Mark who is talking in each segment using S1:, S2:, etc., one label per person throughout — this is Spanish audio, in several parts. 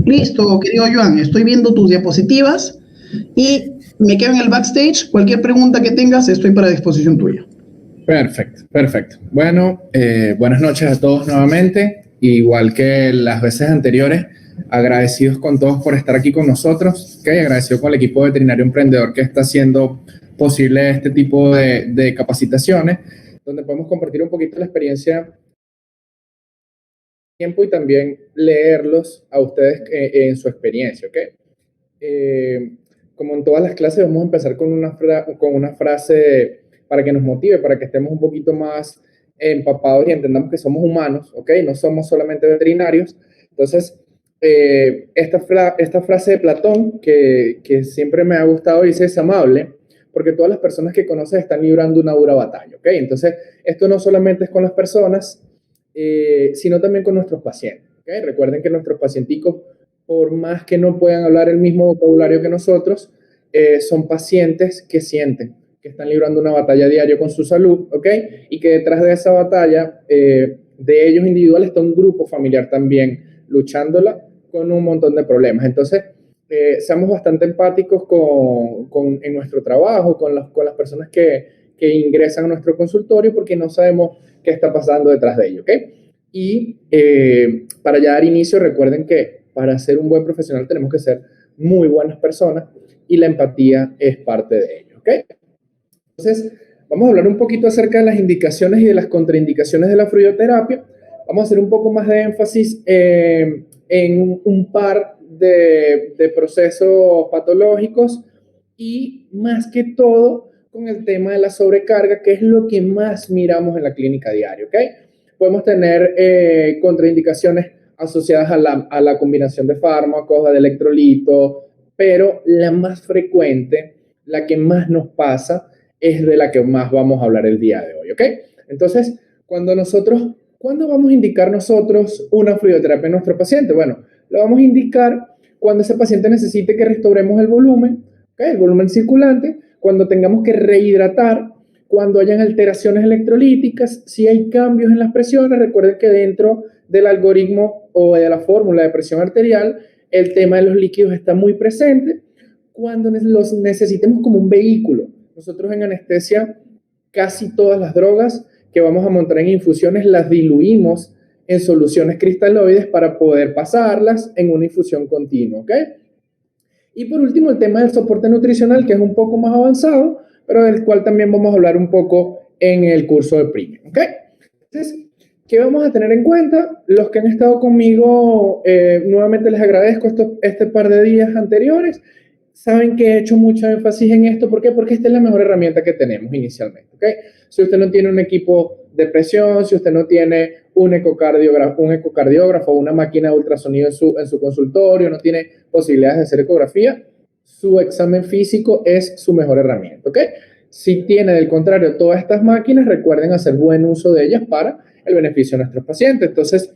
S1: Listo, querido Joan, estoy viendo tus diapositivas y me quedo en el backstage. Cualquier pregunta que tengas, estoy para disposición tuya.
S2: Perfecto, perfecto. Bueno, buenas noches a todos nuevamente. Igual que las veces anteriores, agradecidos con todos por estar aquí con nosotros. Okay, agradecido con el equipo veterinario emprendedor que está haciendo posible este tipo de capacitaciones, donde podemos compartir un poquito la experiencia tiempo y también leerlos a ustedes en su experiencia, ¿ok? Como en todas las clases, vamos a empezar con una frase para que nos motive, para que estemos un poquito más empapados y entendamos que somos humanos, ¿ok? No somos solamente veterinarios. Entonces, esta frase de Platón, que siempre me ha gustado, dice, es amable, porque todas las personas que conoces están librando una dura batalla, ¿ok? Entonces, esto no solamente es con las personas, sino también con nuestros pacientes, ¿ok? Recuerden que nuestros pacienticos, por más que no puedan hablar el mismo vocabulario que nosotros, son pacientes que sienten, que están librando una batalla diaria con su salud, ¿ok? Y que detrás de esa batalla, de ellos individuales, está un grupo familiar también luchándola con un montón de problemas. Entonces, seamos bastante empáticos en nuestro trabajo, con las personas que ingresan a nuestro consultorio, porque no sabemos qué está pasando detrás de ello, ¿ok? Y para ya dar inicio, recuerden que para ser un buen profesional tenemos que ser muy buenas personas y la empatía es parte de ello, ¿ok? Entonces, vamos a hablar un poquito acerca de las indicaciones y de las contraindicaciones de la fluidoterapia. Vamos a hacer un poco más de énfasis en un par de procesos patológicos y más que todo con el tema de la sobrecarga, que es lo que más miramos en la clínica diaria, ¿ok? Podemos tener contraindicaciones asociadas a la combinación de fármacos, de electrolitos, pero la más frecuente, la que más nos pasa, es de la que más vamos a hablar el día de hoy, ¿ok? Entonces, ¿cuándo vamos a indicar nosotros una fluidoterapia en nuestro paciente? Bueno, lo vamos a indicar cuando ese paciente necesite que restauremos el volumen, ¿okay? El volumen circulante, cuando tengamos que rehidratar, cuando hayan alteraciones electrolíticas, si hay cambios en las presiones. Recuerden que dentro del algoritmo o de la fórmula de presión arterial, el tema de los líquidos está muy presente. Cuando los necesitemos como un vehículo. Nosotros en anestesia, casi todas las drogas que vamos a montar en infusiones las diluimos en soluciones cristaloides para poder pasarlas en una infusión continua, ¿ok? Y por último, el tema del soporte nutricional, que es un poco más avanzado, pero del cual también vamos a hablar un poco en el curso de Premium, ¿ok? Entonces, ¿qué vamos a tener en cuenta? Los que han estado conmigo, nuevamente les agradezco este par de días anteriores. Saben que he hecho mucho énfasis en esto. ¿Por qué? Porque esta es la mejor herramienta que tenemos inicialmente, ¿ok? Si usted no tiene un equipo de presión, si usted no tiene un ecocardiógrafo o una máquina de ultrasonido en su consultorio, no tiene posibilidades de hacer ecografía, su examen físico es su mejor herramienta, ¿ok? Si tiene, del contrario, todas estas máquinas, recuerden hacer buen uso de ellas para el beneficio de nuestros pacientes. Entonces,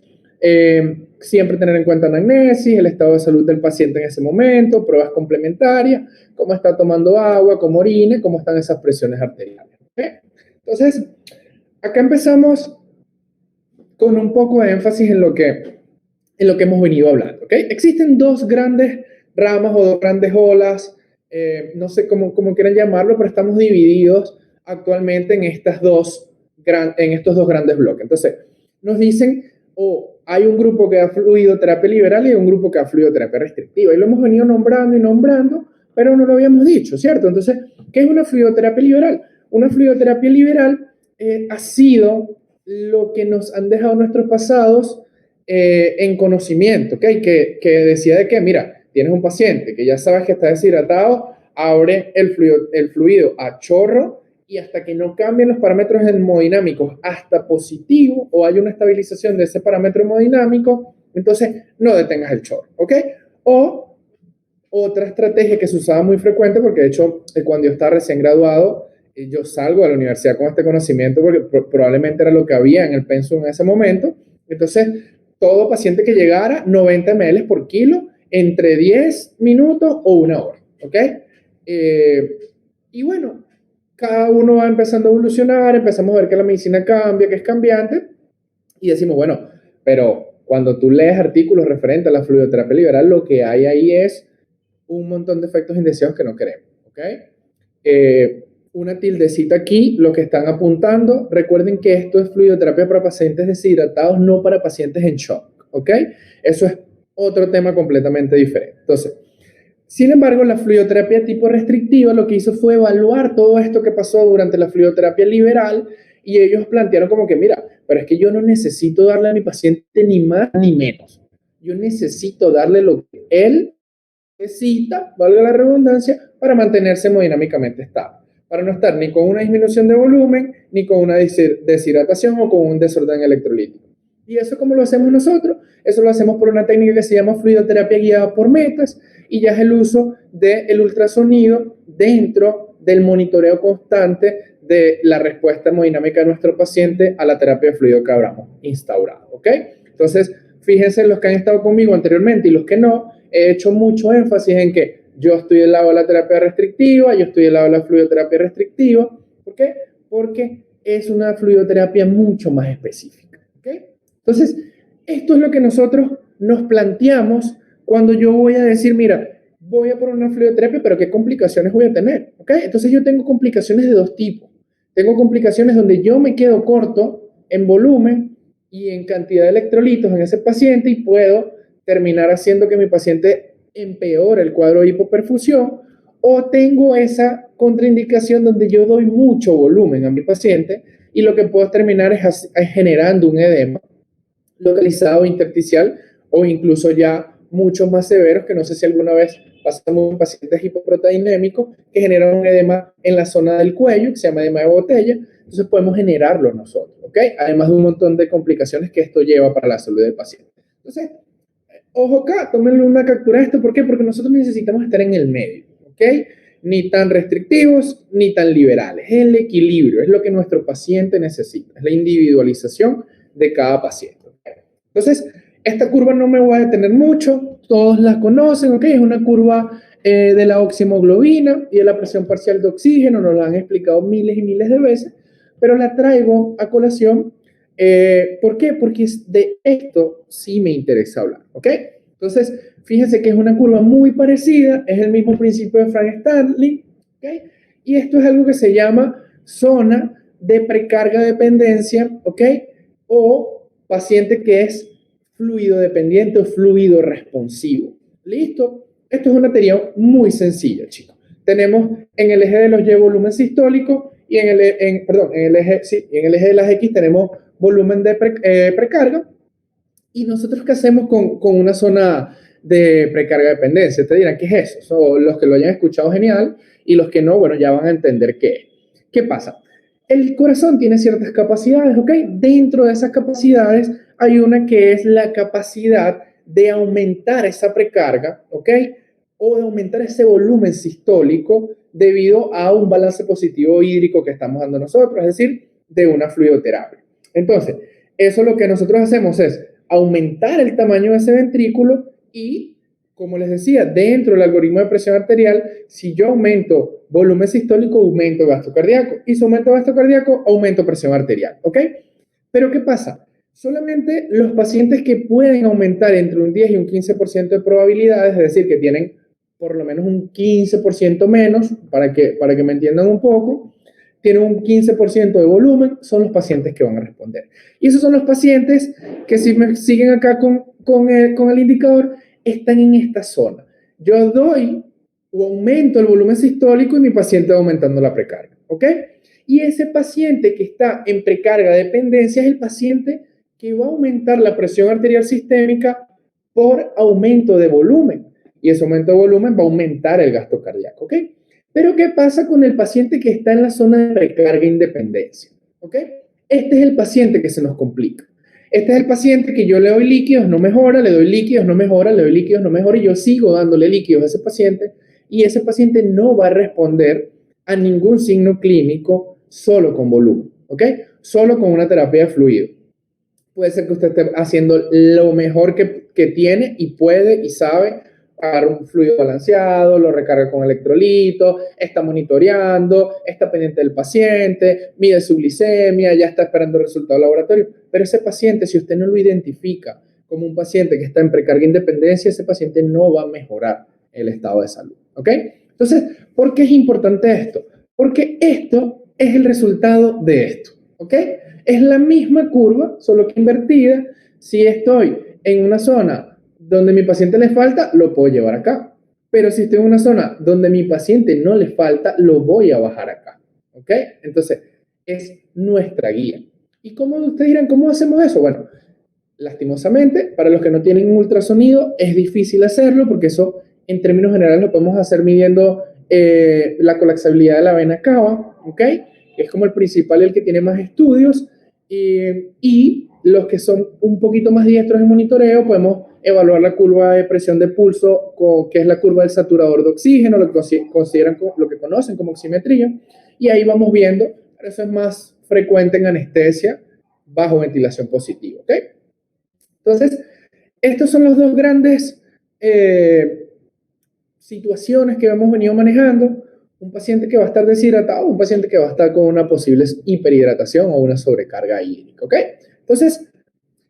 S2: siempre tener en cuenta anamnesis, el estado de salud del paciente en ese momento, pruebas complementarias, cómo está tomando agua, cómo orina, cómo están esas presiones arteriales, ¿okay? Entonces, acá empezamos con un poco de énfasis en lo que hemos venido hablando, ¿ok? Existen dos grandes ramas o dos grandes olas, no sé cómo quieran llamarlo, pero estamos divididos actualmente en estos dos grandes bloques. Entonces, nos dicen, hay un grupo que da fluidoterapia liberal y un grupo que da fluidoterapia restrictiva. Y lo hemos venido nombrando y nombrando, pero no lo habíamos dicho, ¿cierto? Entonces, ¿qué es una fluidoterapia liberal? Una fluidoterapia liberal ha sido lo que nos han dejado nuestros pasados en conocimiento, ¿okay? Que decía de que, mira, tienes un paciente que ya sabes que está deshidratado, abre el fluido a chorro y hasta que no cambien los parámetros hemodinámicos hasta positivo o hay una estabilización de ese parámetro hemodinámico, entonces no detengas el chorro, ¿ok? O otra estrategia que se usaba muy frecuente, porque de hecho cuando yo estaba recién graduado, yo salgo de la universidad con este conocimiento porque probablemente era lo que había en el pensum en ese momento. Entonces, todo paciente que llegara, 90 ml por kilo, entre 10 minutos o una hora, ¿ok? Y bueno, cada uno va empezando a evolucionar, empezamos a ver que la medicina cambia, que es cambiante, y decimos, bueno, pero cuando tú lees artículos referentes a la fluidoterapia liberal, lo que hay ahí es un montón de efectos indeseados que no queremos, ¿ok? Una tildecita aquí, lo que están apuntando, recuerden que esto es fluidoterapia para pacientes deshidratados, no para pacientes en shock, ¿ok? Eso es otro tema completamente diferente. Entonces, sin embargo, la fluidoterapia tipo restrictiva lo que hizo fue evaluar todo esto que pasó durante la fluidoterapia liberal y ellos plantearon como que, mira, pero es que yo no necesito darle a mi paciente ni más ni menos. Yo necesito darle lo que él necesita, valga la redundancia, para mantenerse hemodinámicamente estable, para no estar ni con una disminución de volumen, ni con una deshidratación o con un desorden electrolítico. ¿Y eso cómo lo hacemos nosotros? Eso lo hacemos por una técnica que se llama fluidoterapia guiada por metas y ya es el uso del ultrasonido dentro del monitoreo constante de la respuesta hemodinámica de nuestro paciente a la terapia de fluido que habramos instaurado, ¿ok? Entonces, fíjense los que han estado conmigo anteriormente y los que no, he hecho mucho énfasis en que yo estoy del lado de la terapia restrictiva, yo estoy del lado de la fluidoterapia restrictiva. ¿Por qué? Porque es una fluidoterapia mucho más específica, ¿ok? Entonces, esto es lo que nosotros nos planteamos cuando yo voy a decir, mira, voy a poner una fluidoterapia, pero ¿qué complicaciones voy a tener? ¿Ok? Entonces yo tengo complicaciones de dos tipos. Tengo complicaciones donde yo me quedo corto en volumen y en cantidad de electrolitos en ese paciente y puedo terminar haciendo que mi paciente empeore el cuadro de hipoperfusión, o tengo esa contraindicación donde yo doy mucho volumen a mi paciente y lo que puedo terminar es generando un edema localizado intersticial o incluso ya muchos más severos que no sé si alguna vez pasamos en pacientes hipoproteinémicos que generan un edema en la zona del cuello, que se llama edema de botella. Entonces podemos generarlo nosotros, ¿ok? Además de un montón de complicaciones que esto lleva para la salud del paciente. Entonces, ojo acá, tómenle una captura de esto. ¿Por qué? Porque nosotros necesitamos estar en el medio, ¿ok? Ni tan restrictivos, ni tan liberales. Es el equilibrio, es lo que nuestro paciente necesita, es la individualización de cada paciente. Entonces, esta curva no me voy a detener mucho, todos la conocen, ¿ok? Es una curva de la oxihemoglobina y de la presión parcial de oxígeno, nos la han explicado miles y miles de veces, pero la traigo a colación. ¿Por qué? Porque de esto sí me interesa hablar, ¿ok? Entonces, fíjense que es una curva muy parecida, es el mismo principio de Frank Starling, ¿ok? Y esto es algo que se llama zona de precarga dependencia, ¿ok? O paciente que es fluido dependiente o fluido responsivo. ¿Listo? Esto es una teoría muy sencilla, chicos. Tenemos en el eje de los Y volumen sistólico y en el eje de las X tenemos volumen de precarga. ¿Y nosotros qué hacemos con una zona de precarga dependencia? Te dirán, ¿qué es eso? So, los que lo hayan escuchado, genial, y los que no, bueno, ya van a entender qué es. ¿Qué pasa? El corazón tiene ciertas capacidades, ¿ok? Dentro de esas capacidades hay una que es la capacidad de aumentar esa precarga, ¿ok? O de aumentar ese volumen sistólico debido a un balance positivo hídrico que estamos dando nosotros, es decir, de una fluidoterapia. Entonces, eso lo que nosotros hacemos es aumentar el tamaño de ese ventrículo y, como les decía, dentro del algoritmo de presión arterial, si yo aumento volumen sistólico, aumento gasto cardíaco. Y si aumento gasto cardíaco, aumento presión arterial, ¿ok? Pero ¿qué pasa? Solamente los pacientes que pueden aumentar entre un 10 y un 15% de probabilidades, es decir, que tienen por lo menos un 15% menos, para que me entiendan un poco, tienen un 15% de volumen, son los pacientes que van a responder. Y esos son los pacientes que, si me siguen acá con el indicador, están en esta zona. Yo doy o aumento el volumen sistólico y mi paciente va aumentando la precarga, ¿ok? Y ese paciente que está en precarga dependencia es el paciente que va a aumentar la presión arterial sistémica por aumento de volumen. Y ese aumento de volumen va a aumentar el gasto cardíaco, ¿ok? Pero ¿qué pasa con el paciente que está en la zona de precarga independencia? ¿Ok? Este es el paciente que se nos complica. Este es el paciente que yo le doy líquidos, no mejora, le doy líquidos, no mejora, le doy líquidos, no mejora, y yo sigo dándole líquidos a ese paciente, y ese paciente no va a responder a ningún signo clínico solo con volumen, ¿ok? Solo con una terapia de fluido. Puede ser que usted esté haciendo lo mejor que tiene y puede y sabe, pagar un fluido balanceado, lo recarga con electrolito, está monitoreando, está pendiente del paciente, mide su glicemia, ya está esperando el resultado del laboratorio. Pero ese paciente, si usted no lo identifica como un paciente que está en precarga e independencia, ese paciente no va a mejorar el estado de salud, ¿ok? Entonces, ¿por qué es importante esto? Porque esto es el resultado de esto, ¿ok? Es la misma curva, solo que invertida. Si estoy en una zona donde mi paciente le falta, lo puedo llevar acá. Pero si estoy en una zona donde mi paciente no le falta, lo voy a bajar acá, ¿ok? Entonces, es nuestra guía. ¿Y cómo ustedes dirán, cómo hacemos eso? Bueno, lastimosamente, para los que no tienen un ultrasonido, es difícil hacerlo porque eso, en términos generales, lo podemos hacer midiendo la colapsabilidad de la vena cava, ¿ok? Es como el principal, el que tiene más estudios, y los que son un poquito más diestros en monitoreo, podemos evaluar la curva de presión de pulso, que es la curva del saturador de oxígeno, lo que consideran, lo que conocen como oximetría, y ahí vamos viendo, pero eso es más frecuente en anestesia bajo ventilación positiva, ¿ok? Entonces, estos son los dos grandes situaciones que hemos venido manejando. Un paciente que va a estar deshidratado, un paciente que va a estar con una posible hiperhidratación o una sobrecarga hídrica, ¿ok? Entonces,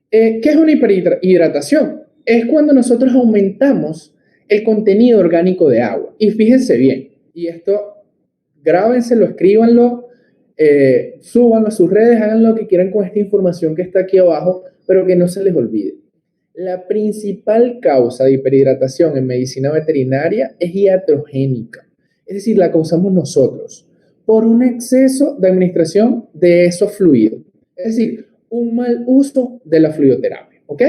S2: ¿qué es una hiperhidratación? Es cuando nosotros aumentamos el contenido orgánico de agua. Y fíjense bien, y esto grábenselo, escríbanlo, súbanlo a sus redes, hagan lo que quieran con esta información que está aquí abajo, pero que no se les olvide. La principal causa de hiperhidratación en medicina veterinaria es iatrogénica, es decir, la causamos nosotros por un exceso de administración de esos fluidos, es decir, un mal uso de la fluidoterapia, ¿ok?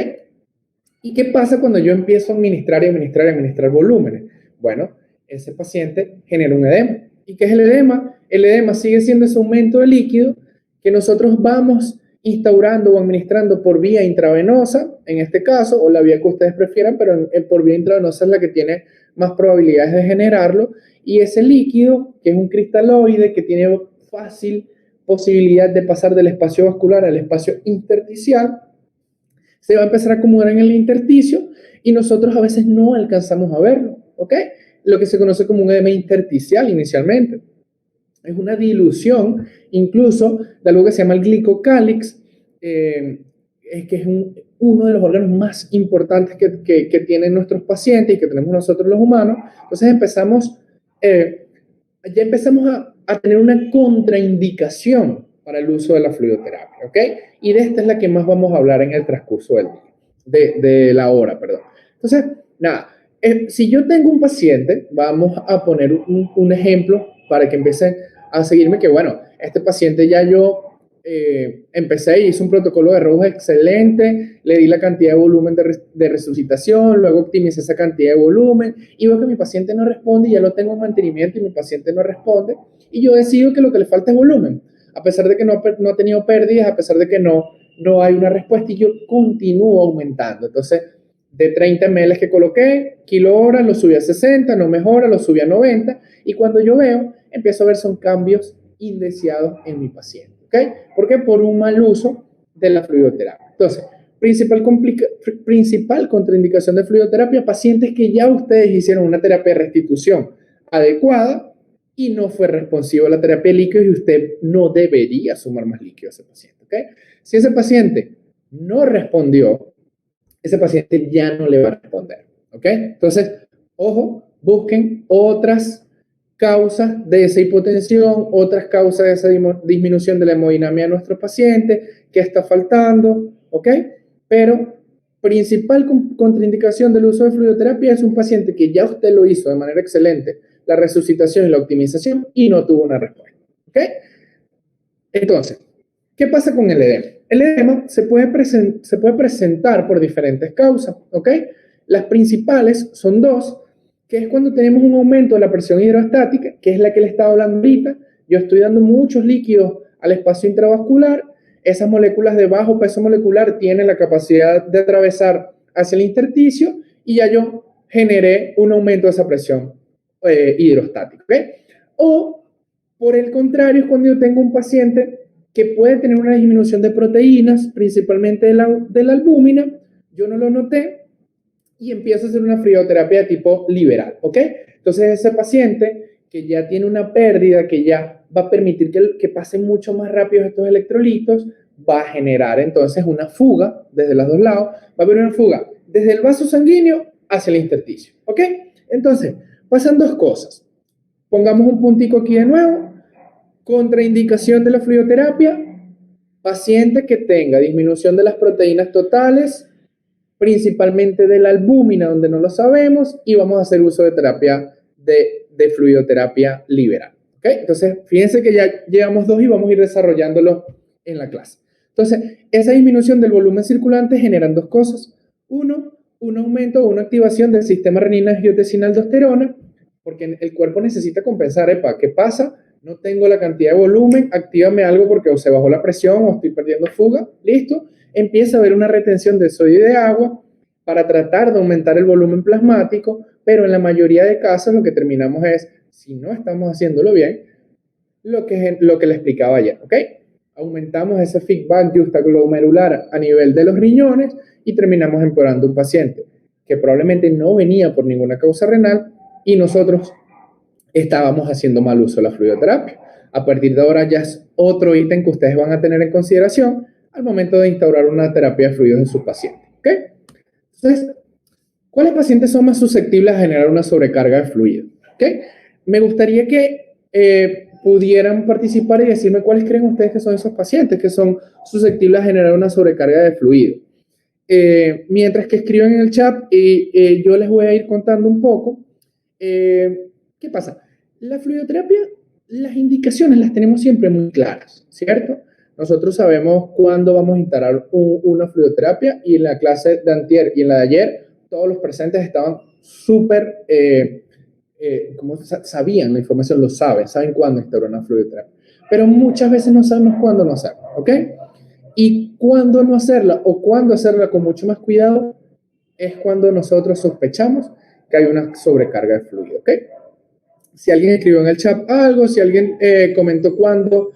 S2: ¿Y qué pasa cuando yo empiezo a administrar volúmenes? Bueno, ese paciente genera un edema. ¿Y qué es el edema? El edema sigue siendo ese aumento de líquido que nosotros vamos instaurando o administrando por vía intravenosa, en este caso, o la vía que ustedes prefieran, pero por vía intravenosa es la que tiene más probabilidades de generarlo. Y ese líquido, que es un cristaloide, que tiene fácil posibilidad de pasar del espacio vascular al espacio intersticial, se va a empezar a acumular en el intersticio y nosotros a veces no alcanzamos a verlo, ¿ok? Lo que se conoce como un edema intersticial inicialmente. Es una dilución incluso de algo que se llama el glicocálix, que es uno de los órganos más importantes que tienen nuestros pacientes y que tenemos nosotros los humanos. Entonces ya empezamos a tener una contraindicación para el uso de la fluidoterapia, ¿ok? Y de esta es la que más vamos a hablar en el transcurso del día, de la hora, perdón. Entonces, nada, si yo tengo un paciente, vamos a poner un ejemplo para que empiecen a seguirme, que bueno, este paciente ya yo empecé y hice un protocolo de ROS excelente, le di la cantidad de volumen de resucitación, luego optimicé esa cantidad de volumen y veo que mi paciente no responde y ya lo tengo en mantenimiento y mi paciente no responde y yo decido que lo que le falta es volumen, a pesar de que no ha tenido pérdidas, a pesar de que no hay una respuesta y yo continúo aumentando. Entonces, de 30 ml que coloqué, kilohoras, lo subí a 60, no mejora, lo subí a 90 y cuando yo veo, empiezo a ver son cambios indeseados en mi paciente, ¿ok? Porque por un mal uso de la fluidoterapia. Entonces, principal contraindicación de fluidoterapia, pacientes que ya ustedes hicieron una terapia de restitución adecuada y no fue responsivo a la terapia de líquidos y usted no debería sumar más líquido a ese paciente, ¿ok? Si ese paciente no respondió, ese paciente ya no le va a responder, ¿ok? Entonces, ojo, busquen otras causas de esa hipotensión, otras causas de esa disminución de la hemodinamia de nuestros pacientes, qué está faltando, ¿ok? Pero principal contraindicación del uso de fluidoterapia es un paciente que ya usted lo hizo de manera excelente, la resucitación y la optimización, y no tuvo una respuesta, ¿ok? Entonces, ¿qué pasa con el edema? El edema se puede presentar por diferentes causas, ¿ok? Las principales son dos, que es cuando tenemos un aumento de la presión hidrostática, que es la que le estaba hablando ahorita. Yo estoy dando muchos líquidos al espacio intravascular, esas moléculas de bajo peso molecular tienen la capacidad de atravesar hacia el intersticio y ya yo generé un aumento de esa presión hidrostática, ¿ok? O, por el contrario, es cuando yo tengo un paciente que puede tener una disminución de proteínas, principalmente de la albúmina, yo no lo noté, y empiezo a hacer una fluidoterapia de tipo liberal, ¿ok? Entonces ese paciente que ya tiene una pérdida, que ya va a permitir que pasen mucho más rápido estos electrolitos, va a generar entonces una fuga desde los dos lados. Va a haber una fuga desde el vaso sanguíneo hacia el intersticio, ¿ok? Entonces, pasan dos cosas. Pongamos un puntico aquí de nuevo. Contraindicación de la fluidoterapia, paciente que tenga disminución de las proteínas totales, principalmente de la albúmina, donde no lo sabemos, y vamos a hacer uso de terapia de fluidoterapia liberal. ¿Okay? Entonces, fíjense que ya llevamos dos y vamos a ir desarrollándolo en la clase. Entonces, esa disminución del volumen circulante generan dos cosas. Uno, un aumento o una activación del sistema renina-angiotensina-aldosterona, porque el cuerpo necesita compensar. ¿Epa? ¿Qué pasa? No tengo la cantidad de volumen, actívame algo porque o se bajó la presión o estoy perdiendo fuga. ¿Listo? Empieza a haber una retención de sodio y de agua para tratar de aumentar el volumen plasmático, pero en la mayoría de casos lo que terminamos es, si no estamos haciéndolo bien, lo que le explicaba ayer, ¿ok? Aumentamos ese feedback justaglomerular a nivel de los riñones y terminamos empeorando un paciente que probablemente no venía por ninguna causa renal y nosotros estábamos haciendo mal uso de la fluidoterapia. A partir de ahora ya es otro ítem que ustedes van a tener en consideración al momento de instaurar una terapia de fluidos en sus pacientes, ¿ok? Entonces, ¿cuáles pacientes son más susceptibles a generar una sobrecarga de fluido? ¿Ok? Me gustaría que pudieran participar y decirme cuáles creen ustedes que son esos pacientes que son susceptibles a generar una sobrecarga de fluido. Mientras que escriben en el chat, yo les voy a ir contando un poco. ¿Qué pasa? La fluidoterapia, las indicaciones las tenemos siempre muy claras, ¿cierto? Nosotros sabemos cuándo vamos a instalar una fluidoterapia y en la clase de antier y en la de ayer, todos los presentes estaban súper, como sabían la información, lo saben cuándo instalar una fluidoterapia. Pero muchas veces no sabemos cuándo no hacerla, ¿ok? Y cuándo no hacerla o cuándo hacerla con mucho más cuidado es cuando nosotros sospechamos que hay una sobrecarga de fluido, ¿ok? Si alguien escribió en el chat algo, si alguien comentó cuándo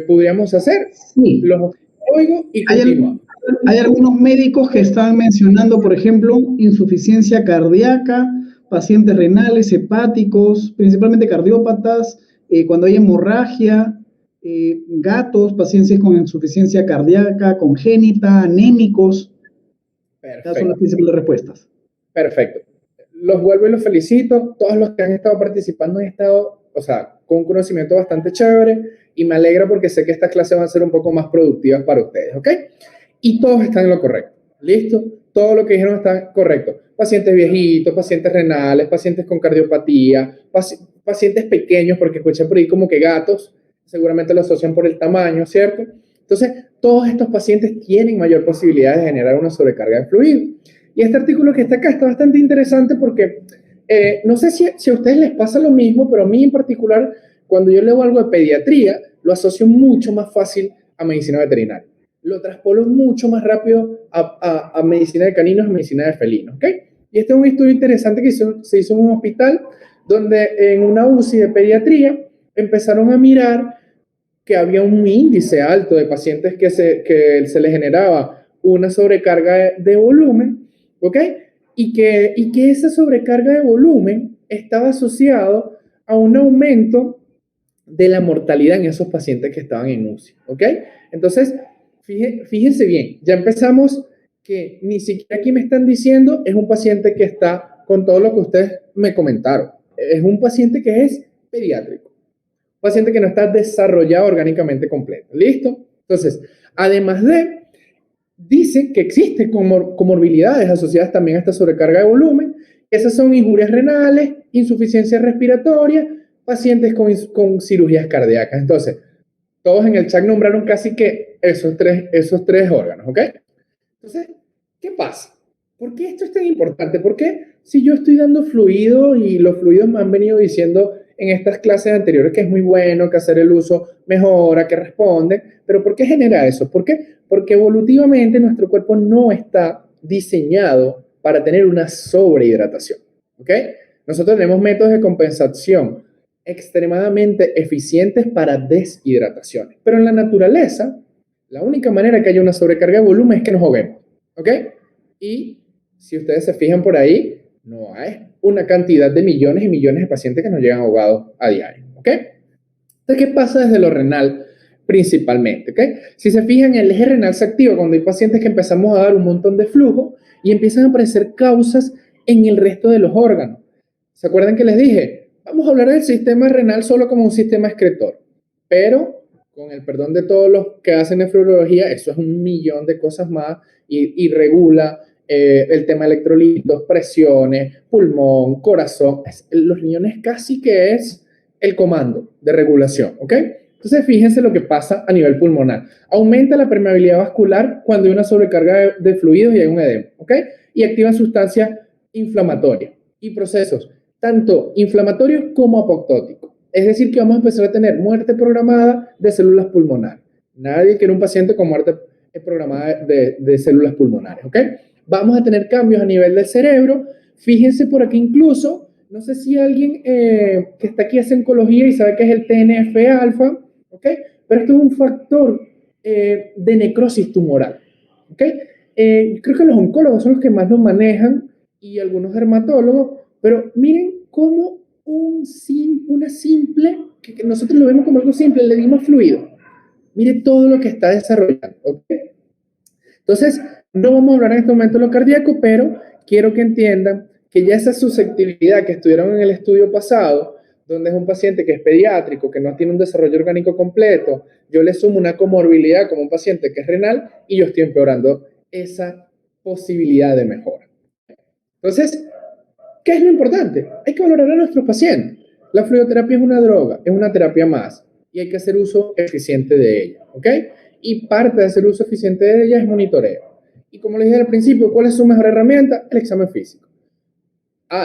S2: pudiéramos hacer,
S1: Sí.
S2: los oigo y continúo.
S1: Hay algunos médicos que están mencionando, por ejemplo, insuficiencia cardíaca, pacientes renales, hepáticos, principalmente cardiópatas, cuando hay hemorragia, gatos, pacientes con insuficiencia cardíaca, congénita, anémicos. Esas son las principales respuestas.
S2: Perfecto. Los vuelvo y los felicito. Todos los que han estado participando han estado, o sea, con un conocimiento bastante chévere y me alegra porque sé que estas clases van a ser un poco más productivas para ustedes, ¿ok? Y todos están en lo correcto. ¿Listo? Todo lo que dijeron está correcto. Pacientes viejitos, pacientes renales, pacientes con cardiopatía, pacientes pequeños, porque escuché por ahí como que gatos, seguramente lo asocian por el tamaño, ¿cierto? Entonces, todos estos pacientes tienen mayor posibilidad de generar una sobrecarga de fluido. Y este artículo que está acá está bastante interesante porque no sé si a ustedes les pasa lo mismo, pero a mí en particular, cuando yo leo algo de pediatría, lo asocio mucho más fácil a medicina veterinaria. Lo traspolo mucho más rápido a medicina de caninos, a medicina de felinos, ¿ok? Y este es un estudio interesante que se hizo en un hospital donde en una UCI de pediatría empezaron a mirar que había un índice alto de pacientes que se les generaba una sobrecarga de volumen, ¿ok? Y que esa sobrecarga de volumen estaba asociado a un aumento de la mortalidad en esos pacientes que estaban en UCI, ¿ok? Entonces, fíjense bien, ya empezamos que ni siquiera aquí me están diciendo es un paciente que está con todo lo que ustedes me comentaron. Es un paciente que es pediátrico, un paciente que no está desarrollado orgánicamente completo. ¿Listo? Entonces, además de, dicen que existen comorbilidades asociadas también a esta sobrecarga de volumen. Esas son injurias renales, insuficiencia respiratoria, pacientes con cirugías cardíacas. Entonces, todos en el chat nombraron casi que esos tres órganos, ¿ok? Entonces, ¿qué pasa? ¿Por qué esto es tan importante? Porque si yo estoy dando fluido y los fluidos me han venido diciendo en estas clases anteriores que es muy bueno, que hacer el uso mejora, que responde, pero ¿por qué genera eso? ¿Por qué? Porque evolutivamente nuestro cuerpo no está diseñado para tener una sobrehidratación, ¿ok? Nosotros tenemos métodos de compensación extremadamente eficientes para deshidrataciones, pero en la naturaleza, la única manera que haya una sobrecarga de volumen es que nos ahoguemos, ¿ok? Y si ustedes se fijan por ahí, no hay una cantidad de millones y millones de pacientes que nos llegan ahogados a diario, ¿ok? Entonces, ¿qué pasa desde lo renal? principalmente, ¿ok? Si se fijan, el eje renal se activa cuando hay pacientes que empezamos a dar un montón de flujo y empiezan a aparecer causas en el resto de los órganos. ¿Se acuerdan que les dije? Vamos a hablar del sistema renal solo como un sistema excretor, pero con el perdón de todos los que hacen nefrología, eso es un millón de cosas más y regula el tema de electrolitos, presiones, pulmón, corazón. Los riñones casi que es el comando de regulación, ¿ok? Entonces, fíjense lo que pasa a nivel pulmonar. Aumenta la permeabilidad vascular cuando hay una sobrecarga de fluidos y hay un edema, ¿ok? Y activan sustancias inflamatorias y procesos, tanto inflamatorios como apoptóticos. Es decir, que vamos a empezar a tener muerte programada de células pulmonares. Nadie quiere un paciente con muerte programada de células pulmonares, ¿ok? Vamos a tener cambios a nivel del cerebro. Fíjense por aquí incluso, no sé si alguien que está aquí hace oncología y sabe que es el TNF-alfa, ¿ok? Pero esto es un factor de necrosis tumoral, ¿ok? Creo que los oncólogos son los que más lo manejan y algunos dermatólogos, pero miren cómo una simple, que nosotros lo vemos como algo simple, le dimos fluido. Mire todo lo que está desarrollando, ¿ok? Entonces, no vamos a hablar en este momento de lo cardíaco, pero quiero que entiendan que ya esa susceptibilidad que estuvieron en el estudio pasado, donde es un paciente que es pediátrico, que no tiene un desarrollo orgánico completo, yo le sumo una comorbilidad como un paciente que es renal y yo estoy empeorando esa posibilidad de mejora. Entonces, ¿qué es lo importante? Hay que valorar a nuestros pacientes. La fluidoterapia es una droga, es una terapia más y hay que hacer uso eficiente de ella, ¿ok? Y parte de hacer uso eficiente de ella es monitoreo. Y como les dije al principio, ¿cuál es su mejor herramienta? El examen físico.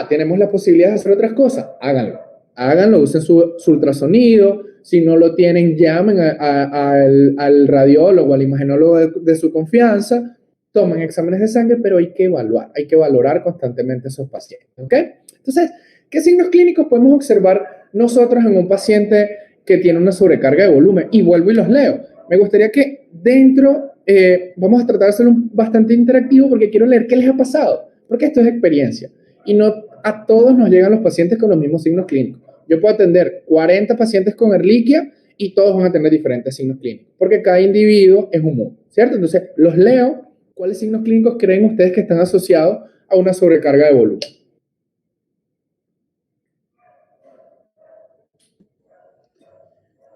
S2: Tenemos la posibilidad de hacer otras cosas. Háganlo, usen su ultrasonido. Si no lo tienen, llamen al radiólogo, al imagenólogo de su confianza. Tomen exámenes de sangre, pero hay que valorar constantemente a esos pacientes, ¿ok? Entonces, ¿qué signos clínicos podemos observar nosotros en un paciente que tiene una sobrecarga de volumen? Y vuelvo y los leo. Me gustaría que dentro, vamos a tratar de hacerlo bastante interactivo porque quiero leer qué les ha pasado, porque esto es experiencia. Y no a todos nos llegan los pacientes con los mismos signos clínicos. Yo puedo atender 40 pacientes con Ehrlichia y todos van a tener diferentes signos clínicos, porque cada individuo es un mundo, ¿cierto? Entonces, los leo. ¿Cuáles signos clínicos creen ustedes que están asociados a una sobrecarga de volumen?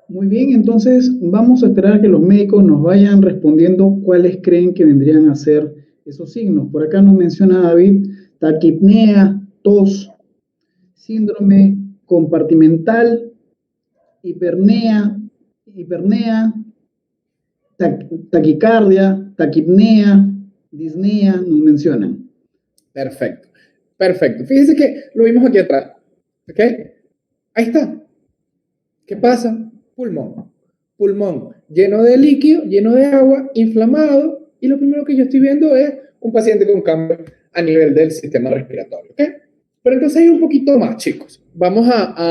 S1: Muy bien, entonces vamos a esperar a que los médicos nos vayan respondiendo cuáles creen que vendrían a ser esos signos. Por acá nos menciona David taquipnea, tos, síndrome compartimental, hipernea, taquicardia, taquipnea, disnea, nos mencionan.
S2: Perfecto. Fíjense que lo vimos aquí atrás. ¿Ok? Ahí está. ¿Qué pasa? Pulmón lleno de líquido, lleno de agua, inflamado, y lo primero que yo estoy viendo es un paciente con cambio a nivel del sistema respiratorio, ¿ok? Pero entonces hay un poquito más, chicos. Vamos a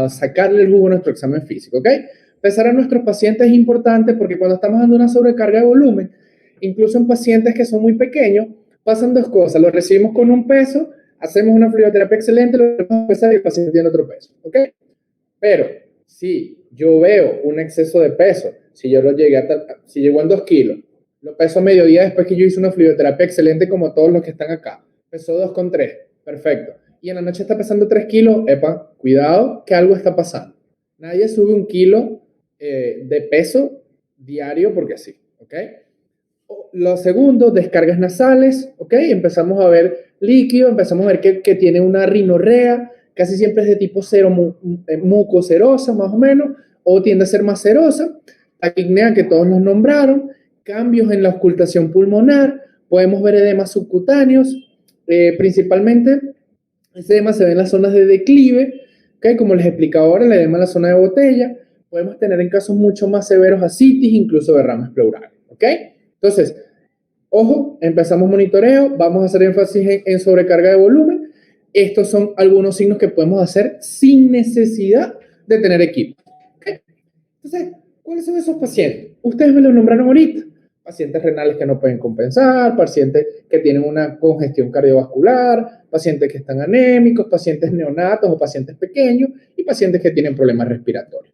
S2: sacarle el jugo a nuestro examen físico, ¿ok? Pesar a nuestros pacientes es importante porque cuando estamos dando una sobrecarga de volumen, incluso en pacientes que son muy pequeños, pasan dos cosas. Lo recibimos con un peso, hacemos una fluidoterapia excelente, lo vamos a pesar y el paciente tiene otro peso, ¿ok? Pero si yo veo un exceso de peso, si llegó en 2 kilos, lo peso a mediodía después que yo hice una fluidoterapia excelente como todos los que están acá, pesó 2,3, perfecto, y en la noche está pesando 3 kilos, epa, cuidado que algo está pasando. Nadie sube 1 kilo de peso diario porque sí, ¿ok? Lo segundo, descargas nasales, ¿ok? Empezamos a ver líquido, empezamos a ver que tiene una rinorrea, casi siempre es de tipo mucocerosa, más o menos, o tiende a ser más cerosa. Taquipnea, que todos nos nombraron, cambios en la auscultación pulmonar, podemos ver edemas subcutáneos, principalmente ese edema se ve en las zonas de declive, ¿okay? Como les explicaba ahora, el edema en la zona de botella, podemos tener en casos mucho más severos ascitis, incluso derrames pleurales, ¿ok? Entonces, ojo, empezamos monitoreo, vamos a hacer énfasis en sobrecarga de volumen. Estos son algunos signos que podemos hacer sin necesidad de tener equipo. ¿Okay? Entonces, ¿cuáles son esos pacientes? Ustedes me los nombraron ahorita. Pacientes renales que no pueden compensar, pacientes que tienen una congestión cardiovascular, pacientes que están anémicos, pacientes neonatos o pacientes pequeños y pacientes que tienen problemas respiratorios.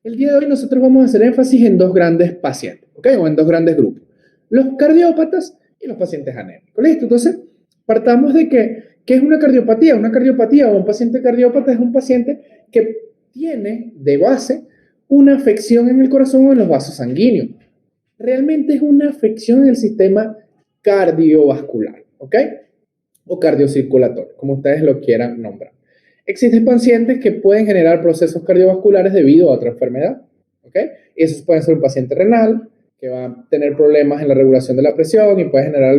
S2: El día de hoy nosotros vamos a hacer énfasis en dos grandes pacientes, ¿ok? O en dos grandes grupos. Los cardiópatas y los pacientes anémicos. ¿Listo? Entonces, partamos de que, ¿qué es una cardiopatía? Una cardiopatía o un paciente cardiópata es un paciente que tiene de base una afección en el corazón o en los vasos sanguíneos. Realmente es una afección en el sistema cardiovascular, ¿ok? O cardiocirculatorio, como ustedes lo quieran nombrar. Existen pacientes que pueden generar procesos cardiovasculares debido a otra enfermedad, ¿ok? Y esos pueden ser un paciente renal, que va a tener problemas en la regulación de la presión y puede generar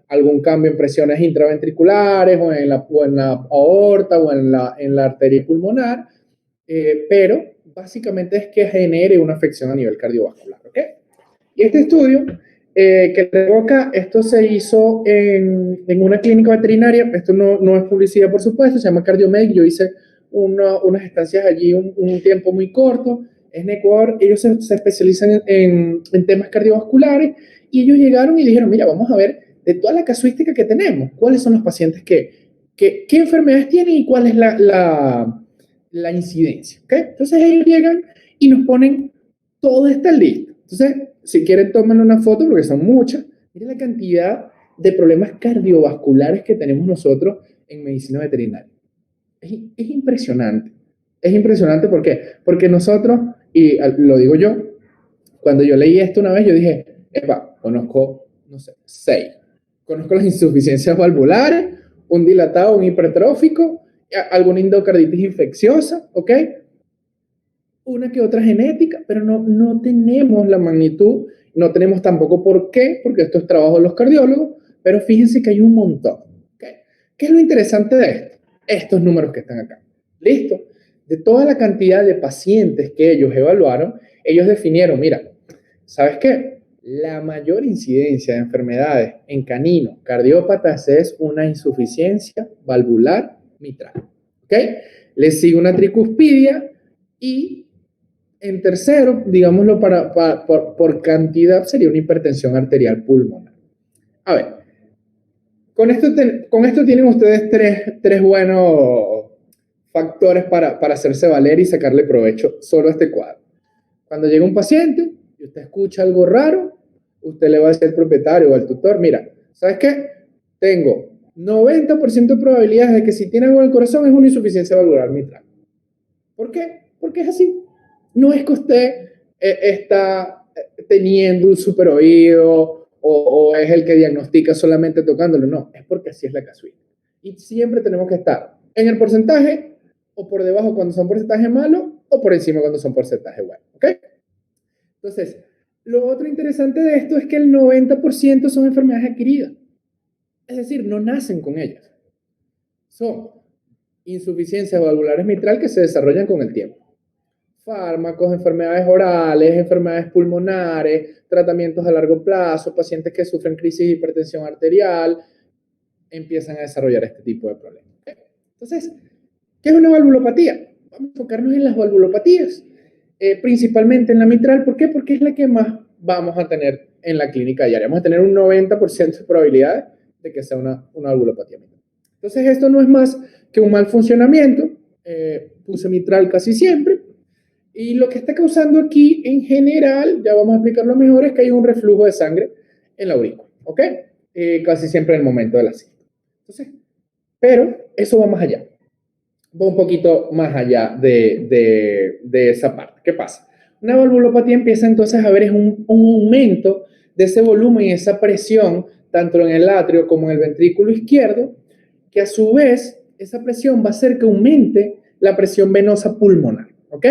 S2: algún cambio en presiones intraventriculares o en la aorta o en la arteria pulmonar, pero básicamente es que genere una afección a nivel cardiovascular, ¿ok? Y este estudio que traigo acá, esto se hizo en una clínica veterinaria, esto no es publicidad por supuesto, se llama CardioMedic, yo hice unas estancias allí un tiempo muy corto, en Ecuador, ellos se especializan en temas cardiovasculares y ellos llegaron y dijeron, mira, vamos a ver de toda la casuística que tenemos, cuáles son los pacientes qué enfermedades tienen y cuál es la incidencia, ¿ok? Entonces ellos llegan y nos ponen toda esta lista. Entonces, si quieren, tomen una foto porque son muchas. Miren la cantidad de problemas cardiovasculares que tenemos nosotros en medicina veterinaria. Es impresionante. Es impresionante ¿por qué? Porque nosotros, y lo digo yo, cuando yo leí esto una vez, yo dije, epa, conozco, no sé, 6. Conozco las insuficiencias valvulares, un dilatado, un hipertrófico, alguna endocarditis infecciosa, ¿ok? Una que otra genética, pero no tenemos la magnitud, no tenemos tampoco por qué, porque esto es trabajo de los cardiólogos, pero fíjense que hay un montón. ¿Okay? ¿Qué es lo interesante de esto? Estos números que están acá. ¿Listo? De toda la cantidad de pacientes que ellos evaluaron, ellos definieron, mira, ¿sabes qué? La mayor incidencia de enfermedades en caninos cardiópatas es una insuficiencia valvular mitral. ¿Ok? Le sigue una tricuspidia y en tercero, digámoslo por cantidad, sería una hipertensión arterial pulmonar. A ver, con esto tienen ustedes tres buenos factores para hacerse valer y sacarle provecho solo a este cuadro. Cuando llega un paciente y usted escucha algo raro, usted le va a decir al propietario o al tutor, mira, ¿sabes qué? Tengo 90% de probabilidades de que si tiene algo en el corazón es una insuficiencia valvular mitral. ¿Por qué? Porque es así. No es que usted está teniendo un super oído o es el que diagnostica solamente tocándolo. No, es porque así es la casuística. Y siempre tenemos que estar en el porcentaje o por debajo cuando son porcentajes malos o por encima cuando son porcentajes buenos. ¿Ok? Entonces, lo otro interesante de esto es que el 90% son enfermedades adquiridas. Es decir, no nacen con ellas. Son insuficiencias valvulares mitral que se desarrollan con el tiempo. Fármacos, enfermedades orales, enfermedades pulmonares, tratamientos a largo plazo, pacientes que sufren crisis de hipertensión arterial, empiezan a desarrollar este tipo de problemas. Entonces, ¿qué es una valvulopatía? Vamos a enfocarnos en las valvulopatías, principalmente en la mitral. ¿Por qué? Porque es la que más vamos a tener en la clínica diaria. Vamos a tener un 90% de probabilidades de que sea una valvulopatía mitral. Entonces, esto no es más que un mal funcionamiento. Puse mitral casi siempre. Y lo que está causando aquí, en general, ya vamos a explicarlo mejor, es que hay un reflujo de sangre en la aurícula, ¿ok? Casi siempre en el momento de la cita. Entonces, pero eso va más allá. Va un poquito más allá de esa parte. ¿Qué pasa? Una valvulopatía empieza entonces a ver es un aumento de ese volumen y esa presión, tanto en el atrio como en el ventrículo izquierdo, que a su vez esa presión va a hacer que aumente la presión venosa pulmonar, ¿ok?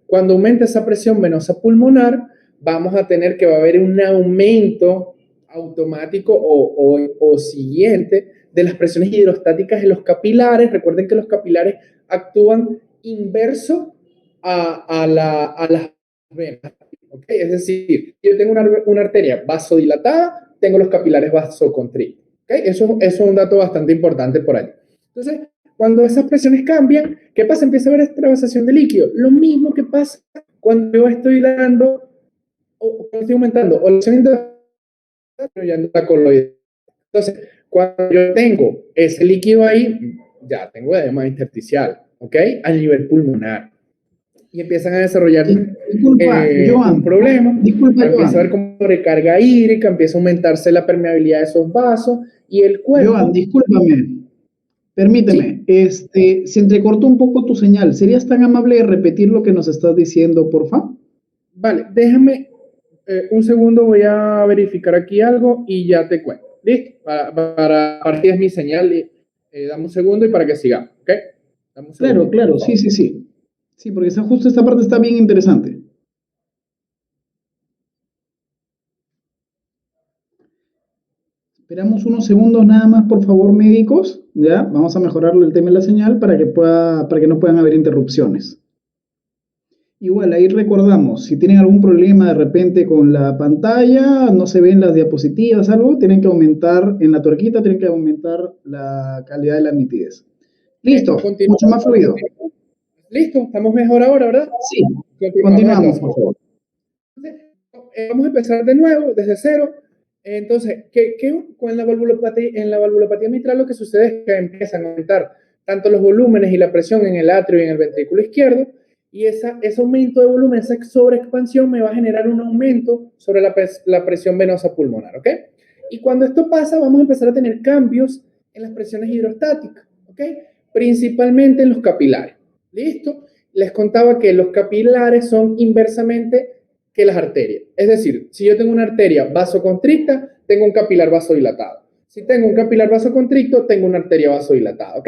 S2: Cuando aumenta esa presión venosa pulmonar, vamos a tener que va a haber un aumento automático o siguiente de las presiones hidrostáticas en los capilares. Recuerden que los capilares actúan inverso a las venas. ¿Okay? Es decir, yo tengo una arteria vasodilatada, tengo los capilares vasoconstrictos. ¿Okay? Eso es un dato bastante importante por ahí. Entonces, cuando esas presiones cambian, ¿qué pasa? Empieza a haber extravasación de líquido. Lo mismo que pasa cuando yo estoy dando o estoy aumentando o la coloidal. Entonces, cuando yo tengo ese líquido ahí, ya tengo edema intersticial, ¿ok? A nivel pulmonar. y empiezan a desarrollar
S1: Disculpa,
S2: un
S1: Joan.
S2: problema.
S1: Disculpa,
S2: Empieza a
S1: Joan.
S2: ver cómo recarga hídrica, empieza a aumentarse la permeabilidad de esos vasos y el
S1: Joan,
S2: cuerpo,
S1: discúlpame.
S2: sí,
S1: Permíteme, se entrecortó un poco tu señal. ¿Serías tan amable de repetir lo que nos estás diciendo, porfa?
S2: vale, déjame un segundo, voy a verificar aquí algo y ya te cuento. ¿Listo? Para partir es mi señal. Dame un segundo y para que sigamos, ¿ok? Dame un
S1: Claro,
S2: segundito, por
S1: claro, sí,
S2: favor.
S1: sí, sí. Sí, porque justo esta parte está bien interesante. Esperamos unos segundos nada más, por favor, médicos. Ya, vamos a mejorarle el tema de la señal para que no puedan haber interrupciones. Igual, ahí recordamos, si tienen algún problema de repente con la pantalla, no se ven las diapositivas, algo, tienen que aumentar en la tuerquita, tienen que aumentar la calidad de la nitidez. Listo, mucho
S2: Continuamos.
S1: más fluido.
S2: Listo, estamos mejor ahora, ¿verdad?
S1: Sí,
S2: Continuamos
S1: continuamos,
S2: entonces.
S1: por favor.
S2: Vamos a empezar de nuevo, desde cero. Entonces, con en la valvulopatía mitral lo que sucede es que empiezan a aumentar tanto los volúmenes y la presión en el atrio y en el ventrículo izquierdo, y ese aumento de volumen, esa sobreexpansión me va a generar un aumento sobre la presión venosa pulmonar, ¿ok? Y cuando esto pasa, vamos a empezar a tener cambios en las presiones hidrostáticas, ¿ok? Principalmente en los capilares. ¿Listo? Les contaba que los capilares son inversamente que las arterias. Es decir, si yo tengo una arteria vasoconstricta, tengo un capilar vasodilatado. Si tengo un capilar vasoconstricto, tengo una arteria vasodilatada, ¿ok?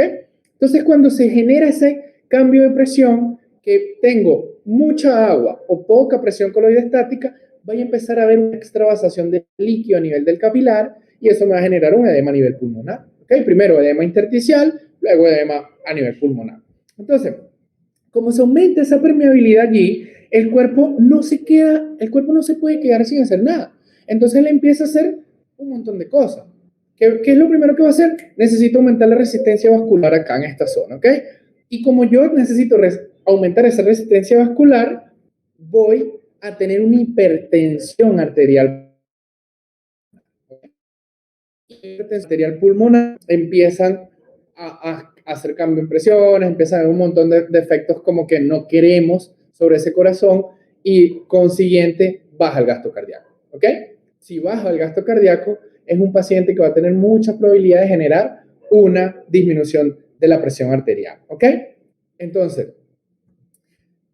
S2: Entonces, cuando se genera ese cambio de presión, que tengo mucha agua o poca presión coloidestática, voy a empezar a ver una extravasación de líquido a nivel del capilar y eso me va a generar un edema a nivel pulmonar, ¿ok? Primero edema intersticial, luego edema a nivel pulmonar. Entonces, como se aumenta esa permeabilidad allí, el cuerpo no se puede quedar sin hacer nada. Entonces él empieza a hacer un montón de cosas. ¿Qué es lo primero que va a hacer? Necesito aumentar la resistencia vascular acá en esta zona, ¿ok? Y como yo necesito aumentar esa resistencia vascular, voy a tener una hipertensión arterial. Hipertensión arterial pulmonar, empiezan a hacer cambio en presiones, empiezan a haber un montón de efectos como que no queremos sobre ese corazón y consiguiente baja el gasto cardíaco, ¿ok? Si baja el gasto cardíaco, es un paciente que va a tener mucha probabilidad de generar una disminución de la presión arterial, ¿ok? Entonces,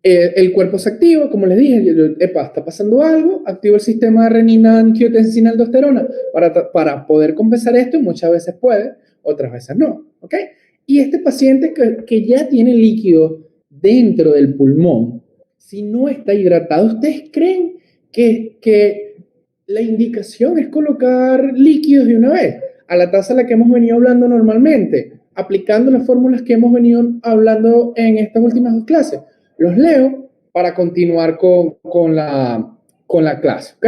S2: el cuerpo se activa, como les dije, epa, está pasando algo, activo el sistema de renina, angiotensina, aldosterona para poder compensar esto y muchas veces puede, otras veces no, ¿ok? Y este paciente que ya tiene líquido dentro del pulmón, si no está hidratado, ¿ustedes creen que la indicación es colocar líquidos de una vez a la tasa a la que hemos venido hablando normalmente, aplicando las fórmulas que hemos venido hablando en estas últimas dos clases? Los leo para continuar con la clase, ¿ok?